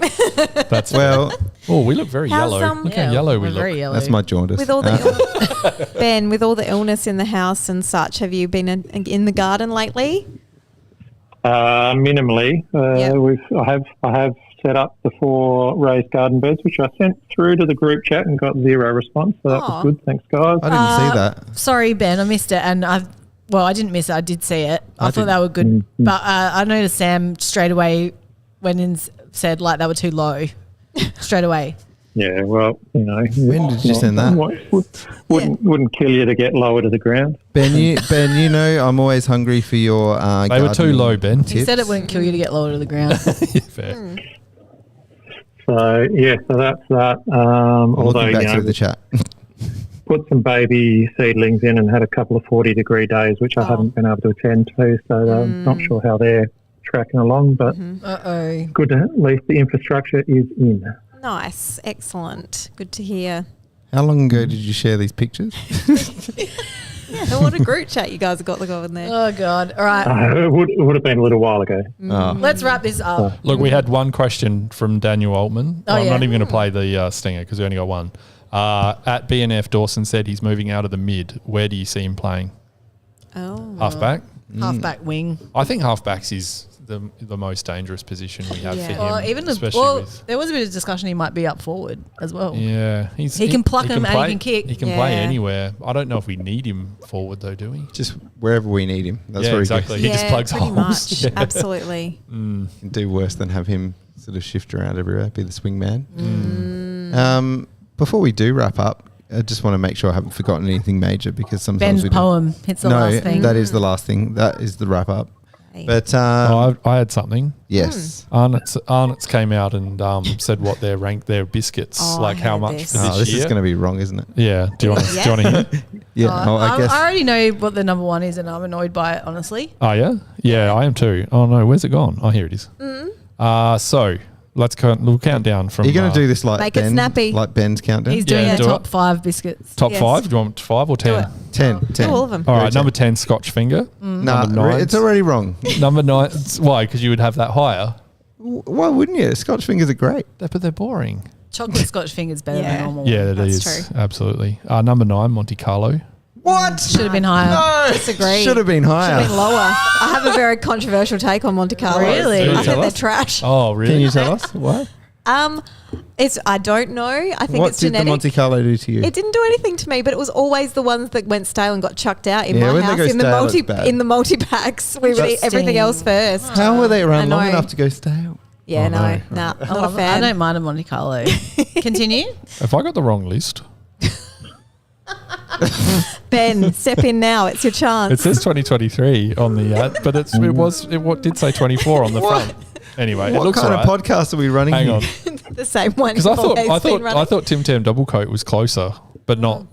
That's Well, Oh, we look very How's, yellow. Look how yellow we we're look. very yellow. that's my jaundice. With all the Ben, with all the illness in the house and such, have you been in the garden lately? Minimally, Yep. I have set up the 4 raised garden beds, which I sent through to the group chat and got 0 response. So that Aw. was good. Thanks, guys. I didn't see that. Sorry, Ben, I missed it, and I didn't miss it. I did see it. I thought didn't. they were good, but I noticed Sam straight away went and said like they were too low, straight away. Yeah, well, you know. When did you send that? Wouldn't kill you to get lower to the ground. Ben, you know I'm always hungry for your. They were too gardening low, Ben. He said it tips. wouldn't kill you to get lower to the ground. Yeah, fair. So, yeah, so that's that. I'm Although, looking you back know, through the chat. put some baby seedlings in and had a couple of 40-degree days, which I haven't been able to attend to. So I'm not sure how they're tracking along, but Uh-oh. good to at least the infrastructure is in. Nice, excellent, good to hear. How long ago did you share these pictures? Yeah, what a group chat you guys have got going there. Oh God! All right, It would have been a little while ago. Oh. let's wrap this up. Look, we had one question from Daniel Altman. Oh, I'm yeah. not even going to play the stinger because we only got one. At BNF, Dawson said he's moving out of the mid. Where do you see him playing? Oh, Halfback? Halfback wing. I think halfbacks is the most dangerous position we have Yeah. for him. Or even especially with. there was a bit of discussion he might be up forward as well. Yeah, He can pluck 'em and he play- can kick. He can play Yeah. anywhere. I don't know if we need him forward though, do we? Just wherever we need him. That's Yeah, where exactly. he He just plugs pretty holes. much, Yeah. absolutely. can do worse than have him sort of shift around everywhere, be the swing man. Before we do wrap up, I just want to make sure I haven't forgotten anything major because sometimes Ben's we do. poem. It's the last thing. that is the last thing. That is the wrap up. Okay. But I had something. yes. Arnott's came out and said what their biscuits, Oh, like I how heard much this. for Oh, this this year. is going to be wrong, isn't it? Yeah. Do you want to hear? Yeah. I guess. I already know what the number one is, and I'm annoyed by it. Honestly, Oh yeah, yeah, I am too. Oh no, where's it gone? Oh, here it is. So we'll count down from. Are you going to do this like Make it Ben, snappy. like Ben's countdown? he's doing Yeah, the do top it. 5 biscuits. top Yes. 5? Do you want 5 or 10? it. 10. Do all of them. All right, Very number 10, Scotch finger. Nah, Number 9. it's already wrong. Number 9. Why? Because you would have that higher. Why wouldn't you? Scotch fingers are great. But they're boring. Chocolate Scotch fingers better Yeah. than normal. Yeah, it That's is. true. Absolutely. Number 9, Monte Carlo. What? Should have been higher. No. Disagree. Should have been Should higher. have been lower. I have a very controversial take on Monte Carlo. Really? Can you I tell think they're us? trash. Oh, really? Can you tell us what? I don't know. I think What it's did genetic. the Monte Carlo do to you? It didn't do anything to me, but it was always the ones that went stale and got chucked out in Yeah, my when they house go in the stale, it's bad. multi packs. We would eat everything else first. How will they run I long know. enough to go stale? Yeah, Oh, no, no. not I a love it. I fan. don't mind a Monte Carlo. Continue. Have I got the wrong list? Ben, step in now. It's your It chance. says 2023 on the ad, but it did say 24 on the What? front. Anyway, it What looks kind alright. of podcast are we running Hang here? on, The same one. because I you've always been running. thought Tim Tam Double Coat was closer, but not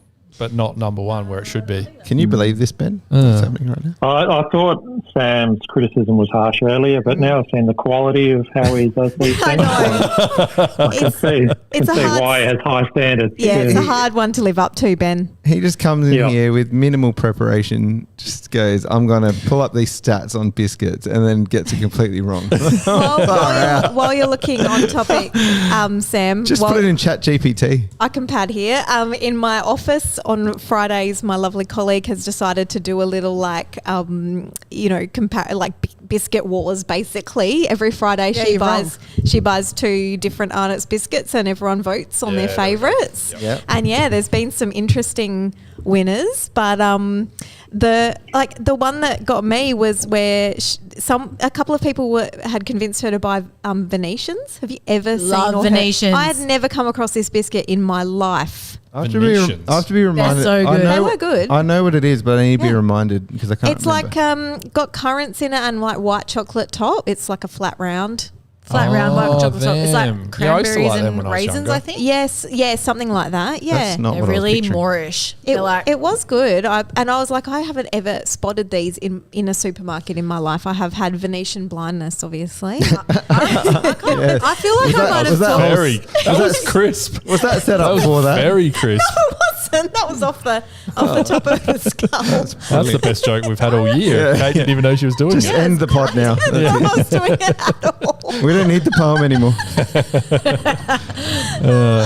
number one where it should be. Can you believe this, Ben? What's happening right now? I thought Sam's criticism was harsh earlier, but now I've seen the quality of how he does these I things. know. I can see, it's a hard- why he has high standards. Yeah, it's a hard one to live up to, Ben. He just comes in Yeah. here with minimal preparation, just goes, I'm going to pull up these stats on biscuits, and then gets it completely wrong. While you're looking on topic, Sam, Just while put it in Chat GPT. I can pad here. In my office on Fridays, my lovely colleague has decided to do a little biscuit wars. Basically, every Friday Yeah, she you're buys 2 different Arnott's biscuits, and everyone votes on their favourites. Yep. And there's been some interesting winners, but the one that got me was where a couple of people had convinced her to buy Venetians. Have you ever Love seen or Venetians. I had never come across this biscuit in my life. I have to be reminded. so I good. know, They were good. I know what it is, but I need to be Yeah. reminded because I can't It's remember. like got currants in it and like white chocolate top. It's like a flat round. Flat round white chocolate top. It's them. like Yeah, I used to cranberries like them and when I was raisins, younger. I think. Yes, something like that. Yeah. That's not They're what I was really picturing. Moorish. It, They're like, it was good. I was like, I haven't ever spotted these in a supermarket in my life. I have had Venetian blindness, obviously. Yes. I feel like Was I that- might was have that thought. Very. That was crisp. Was that set That up was for that? very crisp. That was off the top of the skull. That's the best joke we've had all year. Yeah. Kate didn't even know she was doing Just it. end the pod now. That's I it. was doing it at all. We don't need the poem anymore.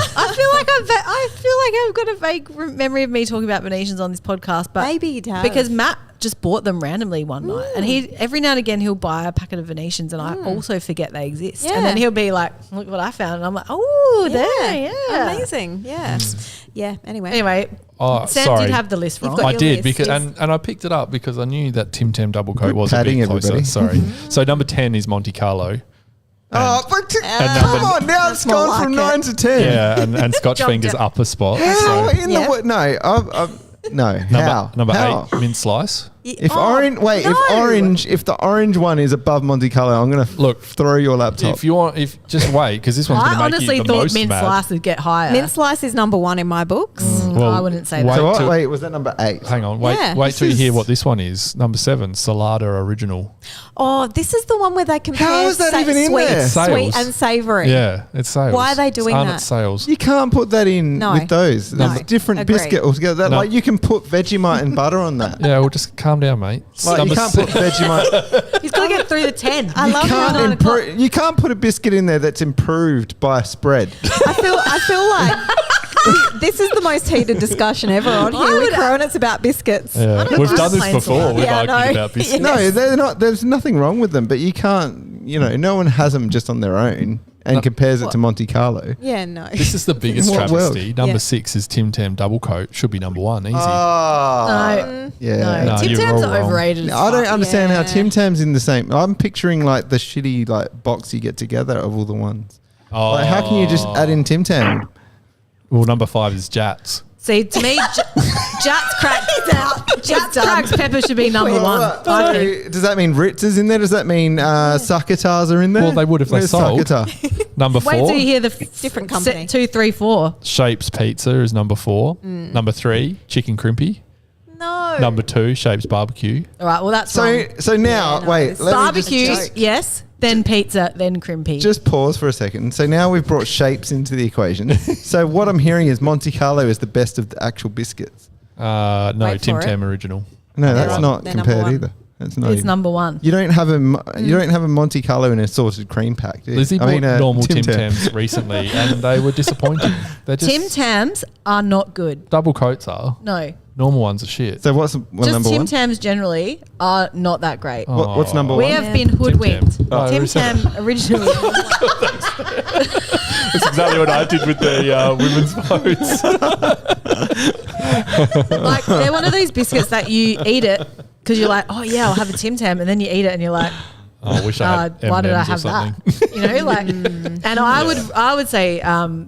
I feel like I've got a vague memory of me talking about Venetians on this podcast, but Maybe you have. because Matt just bought them randomly one night, and he every now and again he'll buy a packet of Venetians, and I also forget they exist, Yeah. and then he'll be like, "Look what I found," and I'm like, "Oh, there, yeah, Amazing. Yeah. Yeah. Anyway. Anyway, Oh, Sam sorry. did have the list wrong. got I your did list, because yes. and I picked it up because I knew that Tim Tam Double Coat Good was a padding, bit closer. everybody. Sorry. So number 10 is Monte Carlo. Oh, but and come number- on, now it's That's more gone from like 9 to 10. Yeah, and Scotch Jumped Fingers it. up a spot. How So in Yeah. the what? No, no. How? number How? 8, mint slice. If Oh, if the orange one is above Monte Carlo, I'm gonna Look, throw your laptop. If you want, just wait because this one's going I to make honestly you the thought most mint mad. slice would get higher. Mint slice is number 1 in my books. Well, I wouldn't say wait that. so what? till- Wait, was that number 8? Hang on, wait, Yeah. wait This till you hear is- what this one is. Number 7, Salada Original. Oh, this is the one where they compare How is that even in sweet, there? sweet Sales. and savoury. Yeah, it's sales. Why are they doing Aren't that? it sales? You can't put that in No. with those. No. It's a different Agree. biscuit altogether. That, No. Like you can put Vegemite and butter on that. Yeah, well, just calm down, mate. Like Number you can't se- put Vegemite. He's got to get through the 10. I love how You can't put a biscuit in there that's improved by a spread. I feel like this is the most heated discussion ever on here with Crow, and it's about biscuits. Yeah. don't We've mind done this plain before. salad. We've Yeah, I argued know. about biscuits. No, they're not. There's nothing wrong with them, but you can't. No one has them just on their own and compares it to Monte Carlo. Yeah, no. This is the biggest In what world? travesty. Number Yeah. 6 is Tim Tam Double Coat. Should be number 1. Easy. No, Yeah. no. No, Tim you're Tams all are wrong. overrated. as I don't fuck. understand how Yeah. Tim Tam's in the same. I'm picturing like the shitty like box you get together of all the ones. Oh. Like how can you just add in Tim Tam? Well, number 5 is Jats. See, to me, Jats cracked out. Jats cracked pepper should be number one. I think. Does that mean Ritz is in there? Does that mean succotars are in there? Well, they would if they Where's sold. succotar? Number 4, Wait till you hear the Different company. set 2, 3, 4. Shapes Pizza is number 4. Number 3, Chicken Crimpy. No. Number 2, Shapes Barbecue. All right, well that's wrong. So now Yeah, no, wait, this- let me Barbecue, just, yes. Then pizza, then crimpy. just pause for a second. So now we've brought shapes into the equation. So what I'm hearing is Monte Carlo is the best of the actual biscuits. No, Wait Tim for it. Tam Original. No, They're that's on- not they're compared number one. either. That's not it's even. number one. You don't have a Monte Carlo in a sorted cream pack, do you? Lizzie bought normal Tim Tam. Tams recently, and they were disappointing. They're just Tim Tams are not good. double coats are. No. Normal ones are shit. So what's Just number Tim one? Tams generally are not that great. Oh. What's number We one? have been hoodwinked. Tam. Oh, Tim we said Tam originally. That's exactly what I did with the women's votes. Like they're one of these biscuits that you eat it because you're like, oh yeah, I'll have a Tim Tam, and then you eat it and you're like, Oh, I wish I had why did I M&Ms or have something. that? You know, like, and I would say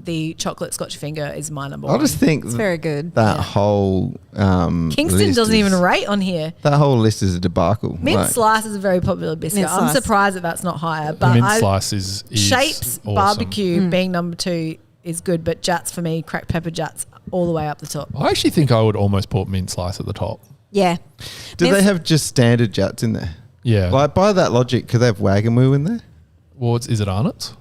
the chocolate Scotch finger is my number I one. just think It's very good. that whole Kingston list doesn't is- even rate on here. That whole list is a debacle. Mint Like, slice is a very popular biscuit. Mint I'm slice. surprised that that's not higher. But Mint slice is Shapes awesome. barbecue being number 2 is good, but Jats for me, cracked pepper Jats all the way up the top. I actually think I would almost put mint slice at the top. Yeah. do they have just standard Jats in there? Yeah. Like by that logic, could they have Wagon Wheel in there? Well, is it Arnott's?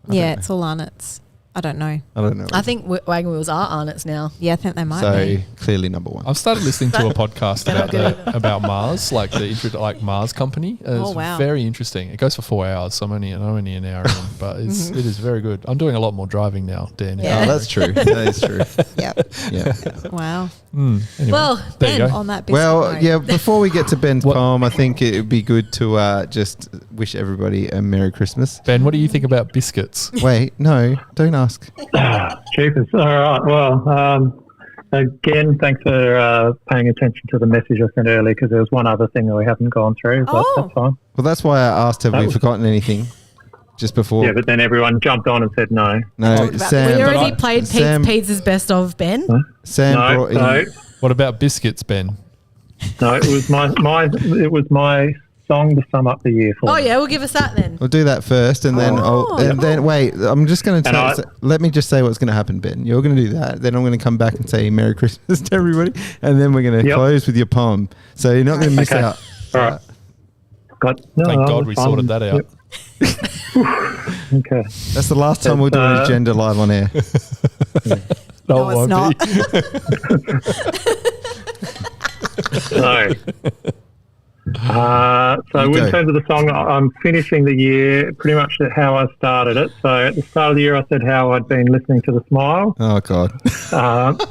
Yeah, it's all Arnott's. I don't know. I don't know. I think wagon wheels are Arnott's now. Yeah, I think they might so be. clearly number one. I've started listening to a podcast They're not about Mars, like the like Mars company. It's Oh, wow. very interesting. It goes for 4 hours, so I'm only an hour in, but it is very good. I'm doing a lot more driving now, Dan. Yeah. Oh, that's true. That is true. Yep. Yeah. Wow. Anyway, Well, there you Ben, go. On that biscuit Well, note. yeah. Before we get to Ben's What- poem, I think it would be good to just wish everybody a Merry Christmas. Ben, what do you think about biscuits? Wait, no, don't ask. Cheapers. All right. Well, again, thanks for paying attention to the message I sent earlier because there was one other thing that we haven't gone through, but Oh. that's fine. Well, that's why I asked, have That we was- forgotten anything? Just before. Yeah, but then everyone jumped on and said no. No, Talk about Sam. we but already I- played Sam- Pete's best of, Ben. Sam No, brought in. no, What about biscuits, Ben? no. It was my song to sum up the year for Oh, me. yeah, we'll give us that then. We'll do that first, and then wait. I'm just going And I- to let me just say what's going to happen, Ben. You're going to do that. Then I'm going to come back and say Merry Christmas to everybody, and then we're going to Yep. close with your poem. So you're not going to miss Okay. out. All right. No, Thank no, God that's we fine. sorted that out. Yep. Okay. That's the last time we're doing It's, Agenda live on air. No, it's not. So You in go. terms of the song, I'm finishing the year pretty much how I started it. So at the start of the year, I said how I'd been listening to The Smile, Oh God,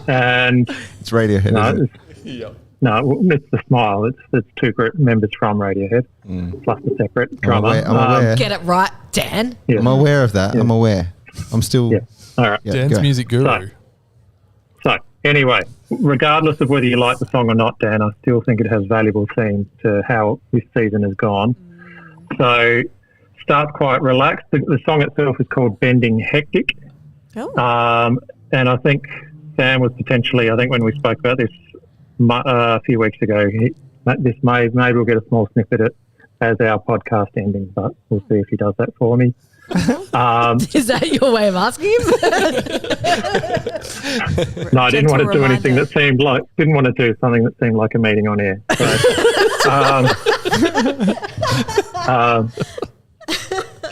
and it's Radiohead. no, isn't it? it's The Smile. It's two group members from Radiohead, plus the separate drummer. I'm aware. Get it right, Dan. Yeah. I'm aware of that. Yeah. I'm aware. I'm still. Yeah. All right. Yeah, Dan's go. music guru. So anyway, regardless of whether you like the song or not, Dan, I still think it has valuable themes to how this season has gone. So starts quite relaxed. The song itself is called Bending Hectic. Oh. And I think Sam was potentially, I think when we spoke about this a few weeks ago, maybe we'll get a small snippet as our podcast ending, but we'll see if he does that for me. Is that your way of asking him? No, I didn't want to Gentle do anything reminder. that didn't want to do something that seemed like a meeting on air.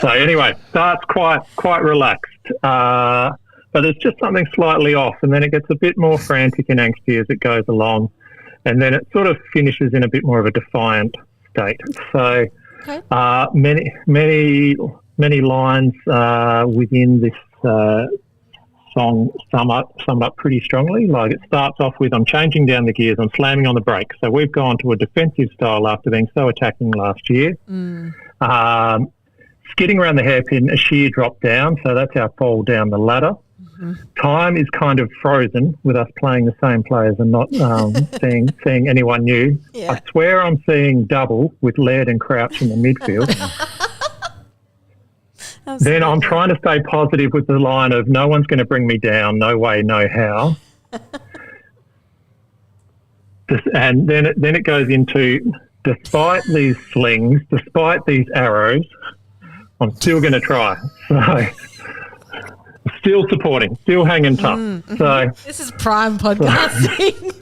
So anyway, starts quite relaxed, but there's just something slightly off, and then it gets a bit more frantic and angsty as it goes along, and then it sort of finishes in a bit more of a defiant state. So many lines within this song sum up pretty strongly. Like it starts off with, I'm changing down the gears, I'm slamming on the brakes. So we've gone to a defensive style after being so attacking last year. Skidding around the hairpin, a sheer drop down. So that's our fall down the ladder. Time is kind of frozen with us playing the same players and not seeing anyone new. Yeah. I swear I'm seeing double with Laird and Crouch in the midfield. Then I'm trying to stay positive with the line of no one's going to bring me down, no way, no how. And then it goes into, despite these slings, despite these arrows, I'm still going to try. So still supporting, still hanging tough. So This is prime podcasting.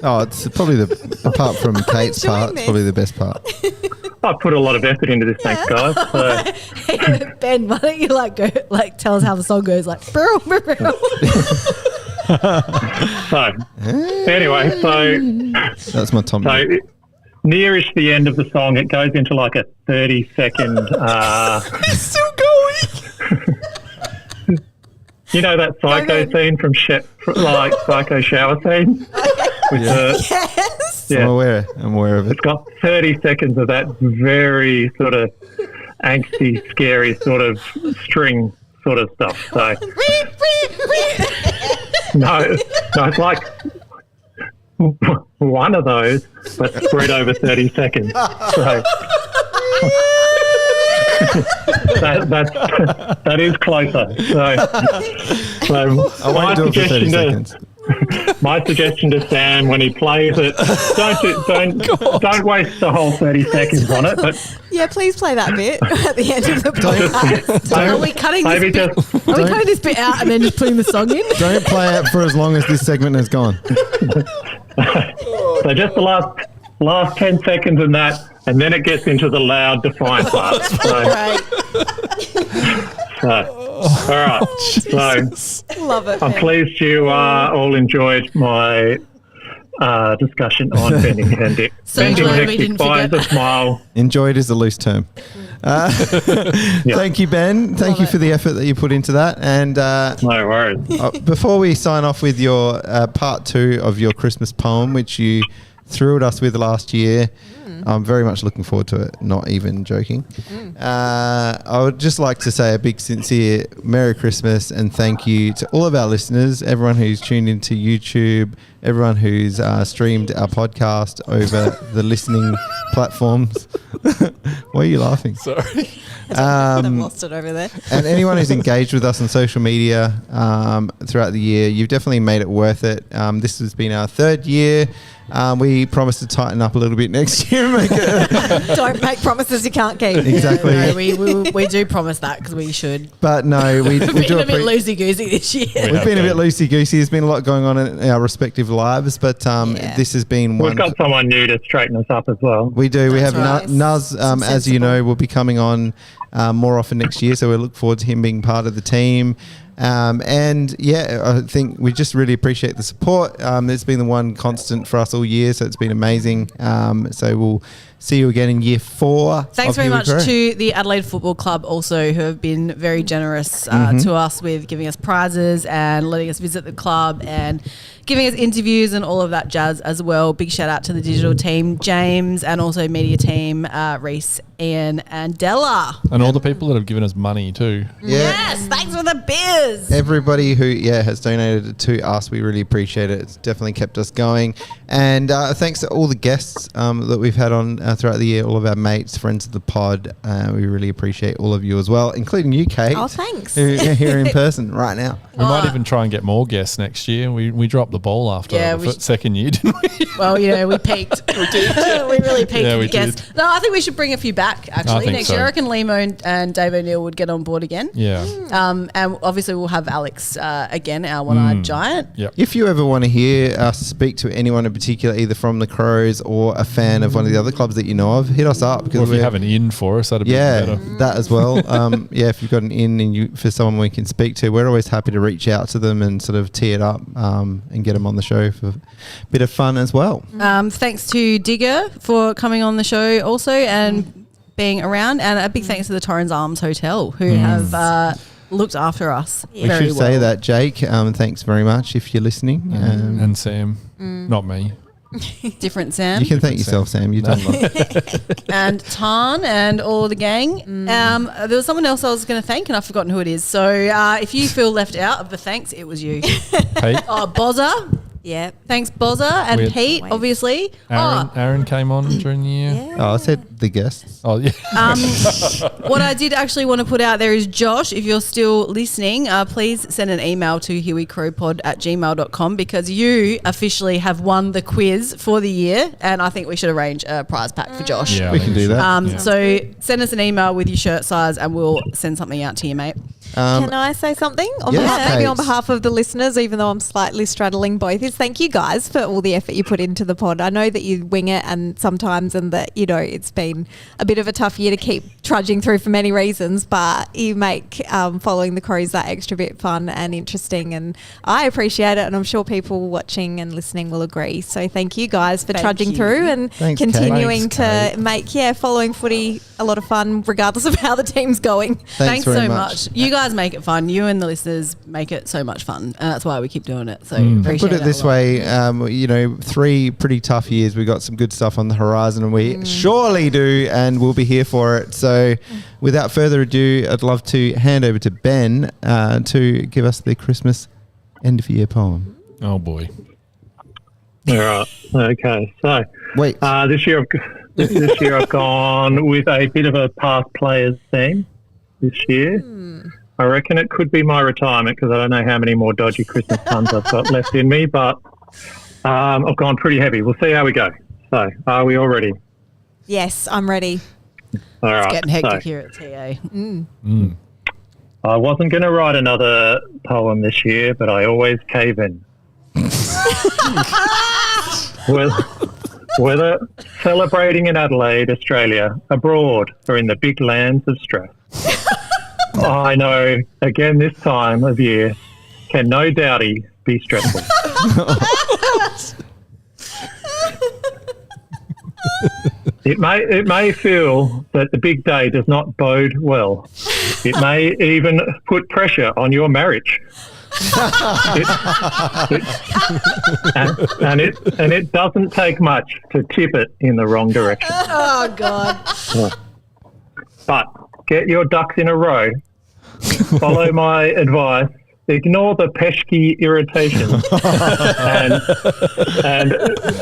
Oh, it's probably apart from Kate's enjoying part, this. probably the best part. I put a lot of effort into this, thanks guys. So, Ben, why don't you go tell us how the song goes? Like, bro. anyway, That's my Tom. so nearish the end of the song, it goes into like a 30-second. It's still going. You know that Psycho scene from Psycho shower scene? With Yes. yeah. I'm aware of it. It's got 30 seconds of that very sort of angsty, scary sort of string sort of stuff. So no, it's like one of those, but spread over 30 seconds. So that is closer. So I won't do it for 30 seconds. My suggestion to Sam when he plays it, don't waste the whole 30 seconds on it. But Yeah, please play that bit at the end of the podcast. Are we cutting this maybe bit? just Are we cutting this bit out and then just putting the song in? Don't play it for as long as this segment has gone. so just the last 10 seconds in that, and then it gets into the loud, defiant part. All right. So Love it. I'm man. pleased you all enjoyed my discussion on bending Hendick. So Bending glad we Hendick didn't finds a forget. smile. Enjoyed is a loose term. Thank you, Ben. Thank you for the effort that you put into that. And No worries. before we sign off with your part 2 of your Christmas poem, which you threw at us with last year, I'm very much looking forward to it, not even joking. I would just like to say a big sincere Merry Christmas and thank you to all of our listeners, everyone who's tuned into YouTube, everyone who's streamed our podcast over the listening platforms. Why are you laughing? Sorry. I've lost it over there. And anyone who's engaged with us on social media throughout the year, you've definitely made it worth it. This has been our 3rd year. We promise to tighten up a little bit next year. Don't make promises you can't keep. Exactly. No, we do promise that because we should. But no, we We've do been a bit loosey goosey this year. We've been a bit loosey-goosey. There's been a lot going on in our respective lives, but this has been one. We've got someone new to straighten us up as well. We do. We That's have right. Nuz, as you know, will be coming on more often next year, so we look forward to him being part of the team. And yeah, I think we just really appreciate the support. It's been the one constant for us all year, so it's been amazing. So we'll see you again in year 4. Thanks very much to the Adelaide Football Club also, who have been very generous to us with giving us prizes and letting us visit the club and giving us interviews and all of that jazz as well. Big shout out to the digital team, James, and also media team, Reese, Ian and Della. And all the people that have given us money too. Yeah. Yes, thanks for the beers. Everybody who has donated to us, we really appreciate it. It's definitely kept us going. And thanks to all the guests that we've had on throughout the year, all of our mates, friends of the pod. We really appreciate all of you as well, including you, Kate. Oh, thanks. Who are here in person right now. We might even try and get more guests next year. We dropped the ball after the second year, didn't we? Well, we peaked. We really peaked Yeah, we with guests. did. No, I think we should bring a few back, actually. think Next so. year, I reckon Limo and Dave O'Neill would get on board again. Yeah. And obviously we'll have Alex again, our one-eyed giant. Yep. If you ever want to hear us speak to anyone in particular, either from the Crows or a fan of one of the other clubs that you know of, hit us up. Or if you have an in for us, that'd be better. that as well. If you've got an in and for someone we can speak to, we're always happy to reach out to them and sort of tee it up and get them on the show for a bit of fun as well. Thanks to Digger for coming on the show also and being around. And a big thanks to the Torrens Arms Hotel, who have looked after us We very should well. say that, Jake. Thanks very much if you're listening. And Sam, not me. Different Sam. You can thank yourself, Sam. You've done well. And Tan and all the gang. There was someone else I was going to thank and I've forgotten who it is. So if you feel left out of the thanks, it was you. Pete, Bozza. Yeah. Thanks, Bozza. And Weird. Pete, obviously. Aaron came on during the year. I said the guests. Oh, yeah. What I did actually want to put out there is, Josh, if you're still listening, please send an email to herewecrowpod@gmail.com because you officially have won the quiz for the year and I think we should arrange a prize pack for Josh. Yeah, I We think can do that. Yeah. So send us an email with your shirt size and we'll send something out to you, mate. Can I say something? Yes, Maybe on Kate. behalf of the listeners, even though I'm slightly straddling both, is thank you guys for all the effort you put into the pod. I know that you wing it and sometimes and that, it's been a bit of a tough year to keep trudging through for many reasons, but you make following the Crows that extra bit fun and interesting and I appreciate it and I'm sure people watching and listening will agree. So thank you guys for Thank trudging you. through and Thanks, Kate. continuing Thanks, to make, following footy a lot of fun regardless of how the team's going. Thanks very so much. You guys make it fun. You and the listeners make it so much fun. And that's why we keep doing it. So appreciate Put it this a lot. way, 3 pretty tough years. We got some good stuff on the horizon, and we surely do, and we'll be here for it. So, without further ado, I'd love to hand over to Ben to give us the Christmas end of year poem. Oh, boy. All right. Okay. So Wait, this year, This year I've gone with a bit of a past players theme this year. I reckon it could be my retirement because I don't know how many more dodgy Christmas puns I've got left in me, but I've gone pretty heavy. We'll see how we go. So, are we all ready? Yes, I'm ready. All right. It's getting hectic so, here at TA. I wasn't going to write another poem this year, but I always cave in. Whether celebrating in Adelaide, Australia, abroad, or in the big lands of stress, I know, again this time of year, can no doubty be stressful. It may feel that the big day does not bode well. It may even put pressure on your marriage. And it doesn't take much to tip it in the wrong direction. Oh, God. But get your ducks in a row. Follow my advice. Ignore the pesky irritation,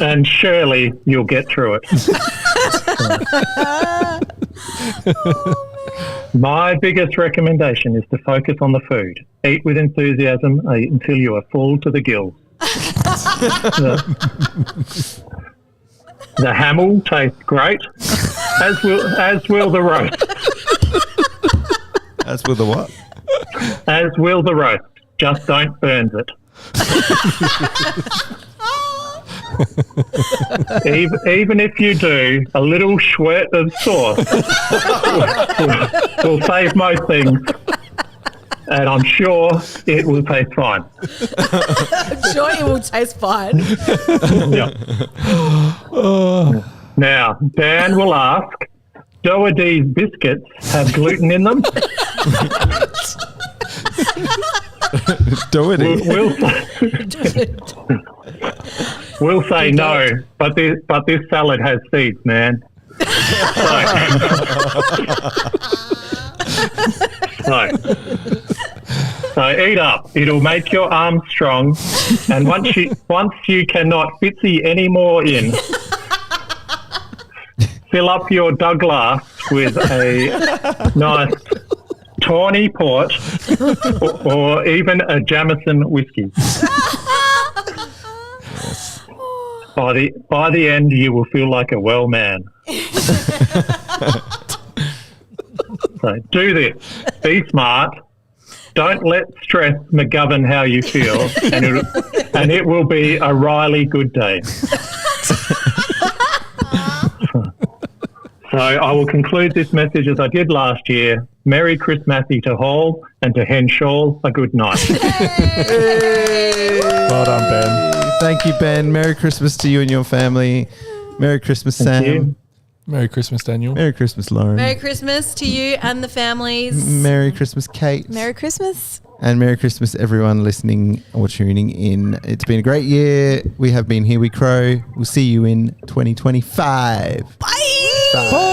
and surely you'll get through it. My biggest recommendation is to focus on the food. Eat with enthusiasm until you are full to the gills. The hamel tastes great, as will the roast. As with the what? As will the roast. Just don't burn it. Even if you do, a little schwert of sauce will save most things. And I'm sure it will taste fine. I'm sure it will taste fine. Yeah. Now, Dan will ask, do these biscuits have gluten in them? Doherty. We'll say no, but this salad has seeds, man. So eat up. It'll make your arms strong, and once you cannot fitzy any more in, fill up your Douglas with a nice tawny port or even a Jameson whiskey. By the end, you will feel like a well man. So do this. Be smart. Don't let stress McGovern how you feel, and it will be a Riley good day. So I will conclude this message as I did last year. Merry Christmassy to Hall, and to Henshaw a good night. Well done, Ben. Thank you, Ben. Merry Christmas to you and your family. Merry Christmas, Thank Sam. you. Merry Christmas, Daniel. Merry Christmas, Lauren. Merry Christmas to you and the families. Merry Christmas, Kate. Merry Christmas. And Merry Christmas, everyone listening or tuning in. It's been a great year. We have been Here We Crow. We'll see you in 2025. Bye. Bye.